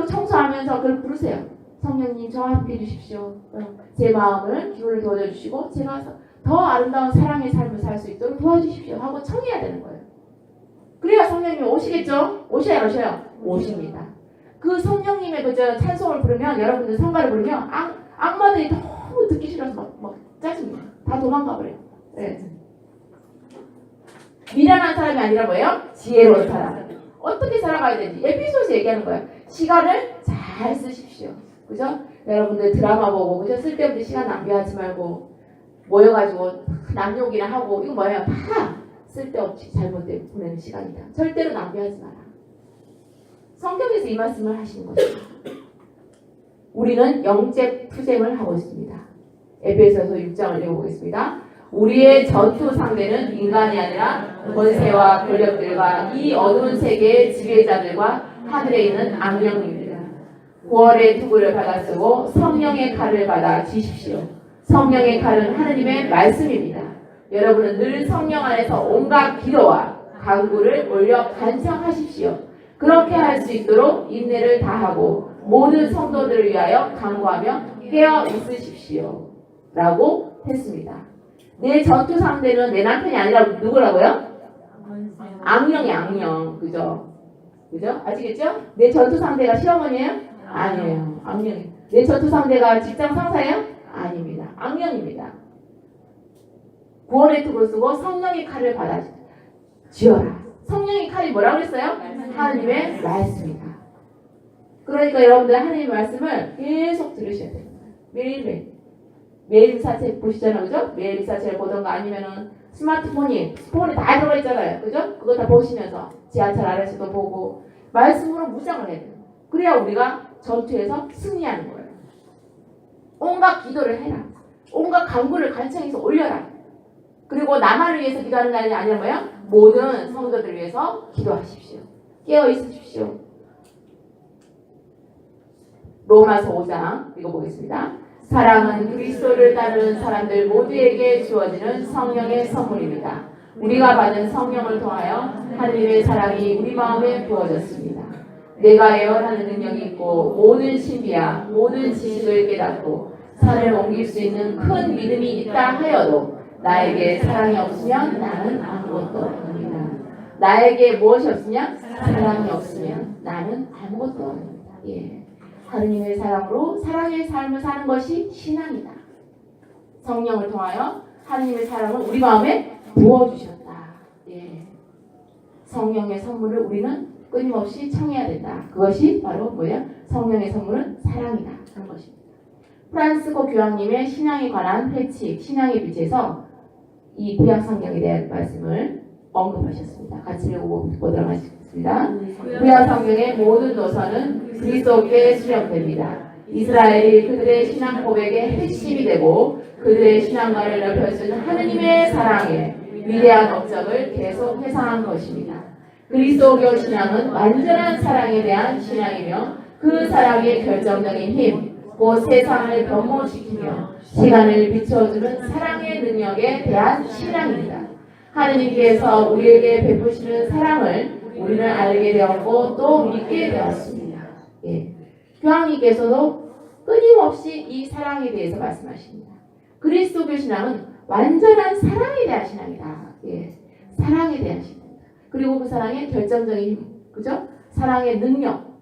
청소하면서 그걸 부르세요. 성령님 저와 함께 해주십시오. 제 마음을 기운을 도와주시고 제가 더 아름다운 사랑의 삶을 살 수 있도록 도와주십시오 하고 청해야 되는 거예요. 그래야 성령님이 오시겠죠? 오셔야 안 오셔요? 오십니다. 그 성령님의 그저 찬송을 부르면 여러분들 성가를 부르면 악마들이 너무 듣기 싫어서 막 짜증나. 다 도망가 버려요. 네. 미련한 사람이 아니라 뭐예요? 지혜로운 사람. 어떻게 살아가야 되는지 에피소드에서 얘기하는 거예요. 시간을 잘 쓰십시오. 그죠? 여러분들 드라마 보고 그죠? 쓸데없는 시간 낭비하지 말고 모여가지고 남욕이나 하고 이거 뭐예요? 다 쓸데없이 잘못된 보내는 시간이다. 절대로 낭비하지 마라. 성경에서 이 말씀을 하시는 것입니다. 우리는 영적 투쟁을 하고 있습니다. 에베소서 6장을 읽어보겠습니다. 우리의 전투 상대는 인간이 아니라 권세와 권력들과 이 어두운 세계의 지배자들과 하늘에 있는 악령입니다. 구원의 투구를 받아 쓰고 성령의 칼을 받아 쥐십시오. 성령의 칼은 하느님의 말씀입니다. 여러분은 늘 성령 안에서 온갖 기도와 간구를 올려 간청하십시오. 그렇게 할 수 있도록 인내를 다하고 모든 성도들을 위하여 간구하며 깨어 있으십시오. 라고 했습니다. 내 전투 상대는 내 남편이 아니라 누구라고요? 악령이 악령. 그죠? 그죠? 아시겠죠? 내 전투 상대가 시어머니예요? 아니에요. 악령이에요. 내 전투 상대가 직장 상사예요? 아닙니다. 악령입니다. 구원의 투구를 쓰고 성령의 칼을 받아 쥐어라. 성령의 칼이 뭐라고 했어요? 하나님의 말씀이다. 그러니까 여러분들 하나님의 말씀을 계속 들으셔야 됩니다. 매일매일. 매일 사책 보시잖아요. 그죠? 매일 사책을 보던가 아니면은 폰에 다 들어가 있잖아요. 그죠? 그거 다 보시면서 지하철 아래서도 보고 말씀으로 무장을 해야 돼요. 그래야 우리가 전투에서 승리하는 거예요. 온갖 기도를 해라. 온갖 간구를 간청해서 올려라. 그리고 나만을 위해서 기도하는 날이 아니라 뭐예요? 모든 성도들을 위해서 기도하십시오. 깨어 있으십시오. 로마서 5장 읽어보겠습니다. 사랑은 그리스도를 따르는 사람들 모두에게 주어지는 성령의 선물입니다. 우리가 받은 성령을 통하여 하나님의 사랑이 우리 마음에 부어졌습니다. 내가 예언하는 능력이 있고 모든 신비와 모든 지식을 깨닫고 산을 옮길 수 있는 큰 믿음이 있다 하여도 나에게 사랑이 없으면 나는 아무것도 아닙니다. 나에게 무엇이 없으냐? 사랑이 없으면 나는 아무것도 아닙니다. 예. 하느님의 사랑으로 사랑의 삶을 사는 것이 신앙이다. 성령을 통하여 하느님의 사랑을 우리 마음에 부어주셨다. 예. 성령의 선물을 우리는 끊임없이 청해야 된다. 그것이 바로 뭐예요? 성령의 선물은 사랑이다. 하는 것입니다. 프란스코 교황님의 신앙에 관한 회칙, 신앙의 빛에서 이 구약 성경에 대한 말씀을 언급하셨습니다. 같이 읽어보도록 하겠습니다. 구약 성경의 모든 노선은 그리스도께 수렴됩니다. 이스라엘이 그들의 신앙 고백의 핵심이 되고 그들의 신앙관을 넓혀주는 하느님의 사랑의 위대한 업적을 계속 회상한 것입니다. 그리스도교 신앙은 완전한 사랑에 대한 신앙이며 그 사랑의 결정적인 힘, 곧 세상을 변모시키며 시간을 비춰주는 사랑의 능력에 대한 신앙입니다. 하느님께서 우리에게 베푸시는 사랑을 우리는 알게 되었고 또 믿게 되었습니다. 예. 교황님께서도 끊임없이 이 사랑에 대해서 말씀하십니다. 그리스도교 신앙은 완전한 사랑에 대한 신앙이다. 예. 사랑에 대한 신앙입니다. 그리고 그 사랑의 결정적인 힘, 그죠? 사랑의 능력,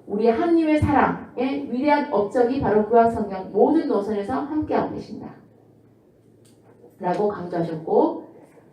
우리 하느님의 사랑의 위대한 업적이 바로 구약성경 모든 노선에서 함께하고 계신다. 라고 강조하셨고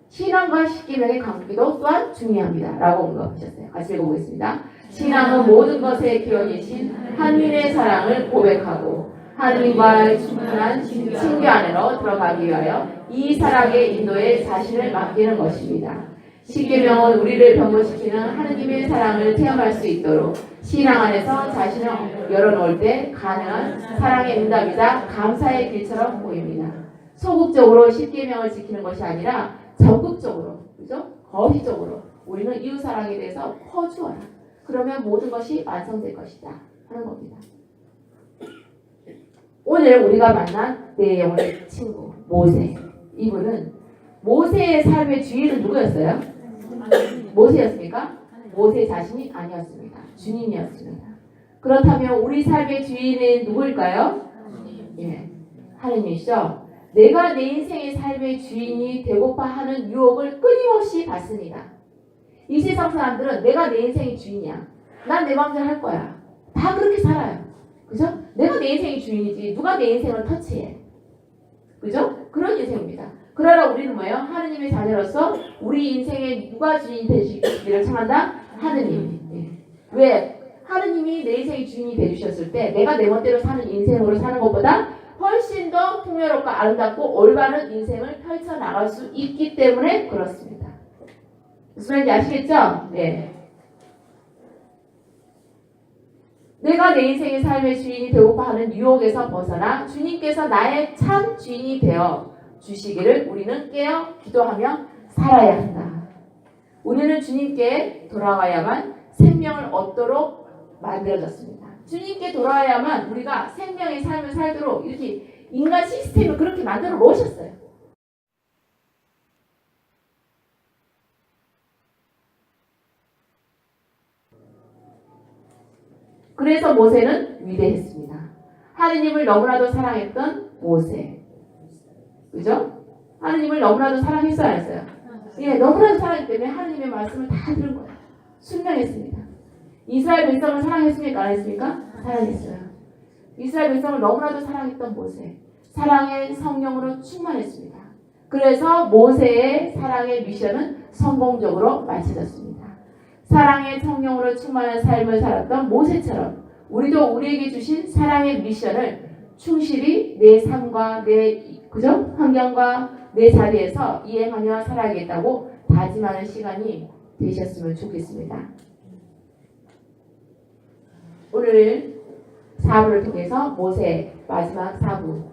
신앙과 십계명의 관계도 또한 중요합니다. 라고 언급하셨어요. 같이 읽어보겠습니다. 신앙은 모든 것에 기원이신 하느님의 사랑을 고백하고 하느님과의 충분한 친교 안으로 들어가기 위하여 이 사랑의 인도에 자신을 맡기는 것입니다. 십계명은 우리를 변모시키는 하느님의 사랑을 체험할 수 있도록 신앙 안에서 자신을 열어놓을 때 가능한 사랑의 응답이자 감사의 길처럼 보입니다. 소극적으로 십계명을 지키는 것이 아니라 적극적으로, 그죠? 거시적으로 우리는 이웃 사랑에 대해서 퍼주어라. 그러면 모든 것이 완성될 것이다 하는 겁니다. 오늘 우리가 만난 내 영혼의 친구 모세, 이분은 모세의 삶의 주인은 누구였어요? 모세였습니까? 모세 자신이 아니었습니다. 주님이었습니다. 그렇다면 우리 삶의 주인은 누구일까요? 예, 하느님이시죠. 내가 내 인생의 삶의 주인이 되고파 하는 유혹을 끊임없이 받습니다. 이 세상 사람들은 내가 내 인생의 주인이야. 난 내 마음대로 할 거야. 다 그렇게 살아요. 그죠? 내가 내 인생의 주인이지 누가 내 인생을 터치해. 그죠? 그런 인생입니다. 그러나 우리는 뭐예요? 하느님의 자녀로서 우리 인생의 누가 주인이 되시기를 청한다? 하느님. 예. 왜? 하느님이 내 인생의 주인이 되주셨을 때 내가 내 멋대로 사는 인생으로 사는 것보다 훨씬 더 풍요롭고 아름답고 올바른 인생을 펼쳐나갈 수 있기 때문에 그렇습니다. 무슨 말인지 아시겠죠? 네. 내가 내 인생의 삶의 주인이 되고파 하는 유혹에서 벗어나 주님께서 나의 참 주인이 되어 주시기를 우리는 깨어 기도하며 살아야 한다. 우리는 주님께 돌아와야만 생명을 얻도록 만들어졌습니다. 주님께 돌아와야만 우리가 생명의 삶을 살도록 이렇게 인간 시스템을 그렇게 만들어 놓으셨어요. 그래서 모세는 위대했습니다. 하느님을 너무나도 사랑했던 모세. 그죠? 하느님을 너무나도 사랑했어요, 안 했어요? 예, 너무나도 사랑했기 때문에 하느님의 말씀을 다 들은 거예요. 순명했습니다. 이스라엘 백성을 사랑했습니까? 안 했습니까? 사랑했어요. 이스라엘 백성을 너무나도 사랑했던 모세. 사랑의 성령으로 충만했습니다. 그래서 모세의 사랑의 미션은 성공적으로 마쳐졌습니다. 사랑의 성령으로 충만한 삶을 살았던 모세처럼 우리도 우리에게 주신 사랑의 미션을 충실히 내 삶과 내 그죠? 환경과 내 자리에서 이행하며 살아야겠다고 다짐하는 시간이 되셨으면 좋겠습니다. 오늘 4부를 통해서 모세 마지막 4부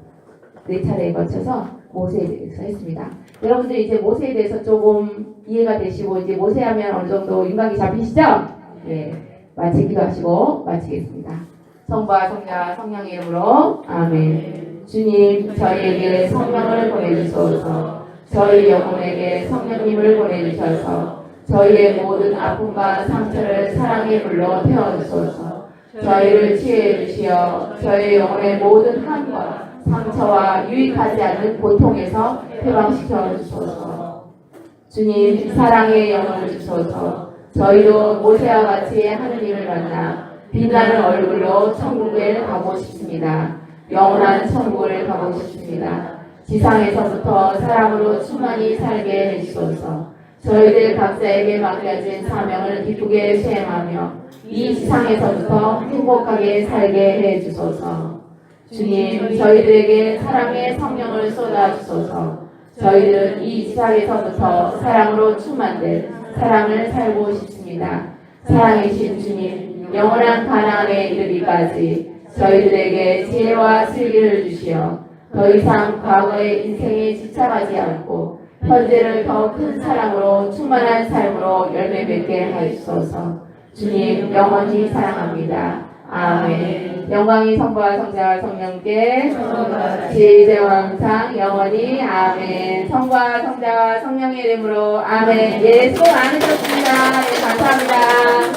4차례에 거쳐서 모세에 대해서 했습니다. 여러분들 이제 모세에 대해서 조금 이해가 되시고 이제 모세 하면 어느 정도 윤곽이 잡히시죠? 네, 마치 기도하시고 마치겠습니다. 성부와 성자와 성령의 이름으로 아멘. 주님 저희에게 성령을 보내주소서. 저희 영혼에게 성령님을 보내주셔서 저희의 모든 아픔과 상처를 사랑의 불로 태워주소서. 저희를 치유해 주시어 저희 영혼의 모든 한과 상처와 유익하지 않는 고통에서 해방시켜 주소서. 주님 사랑의 영혼을 주소서. 저희도 모세와 같이 하느님을 만나 빛나는 얼굴로 천국에 가고 싶습니다. 영원한 천국을 가고 싶습니다. 지상에서부터 사랑으로 충만히 살게 해주소서. 저희들 각자에게 맡겨진 사명을 기쁘게 수행하며 이 지상에서부터 행복하게 살게 해주소서. 주님 저희들에게 사랑의 성령을 쏟아주소서. 저희들은 이 지상에서부터 사랑으로 충만된 사랑을 살고 싶습니다. 사랑이신 주님 영원한 가나안에 이르기까지 저희들에게 지혜와 슬기를 주시어 더 이상 과거의 인생에 집착하지 않고 현재를 더 큰 사랑으로 충만한 삶으로 열매 맺게 하시소서. 주님 영원히 사랑합니다. 아멘. 영광이 성부와 성자와 성령께 이제와 항상 영원히 아멘. 성부와 성자와 성령의 이름으로 아멘. 예, 수고 많으셨습니다. 네, 감사합니다.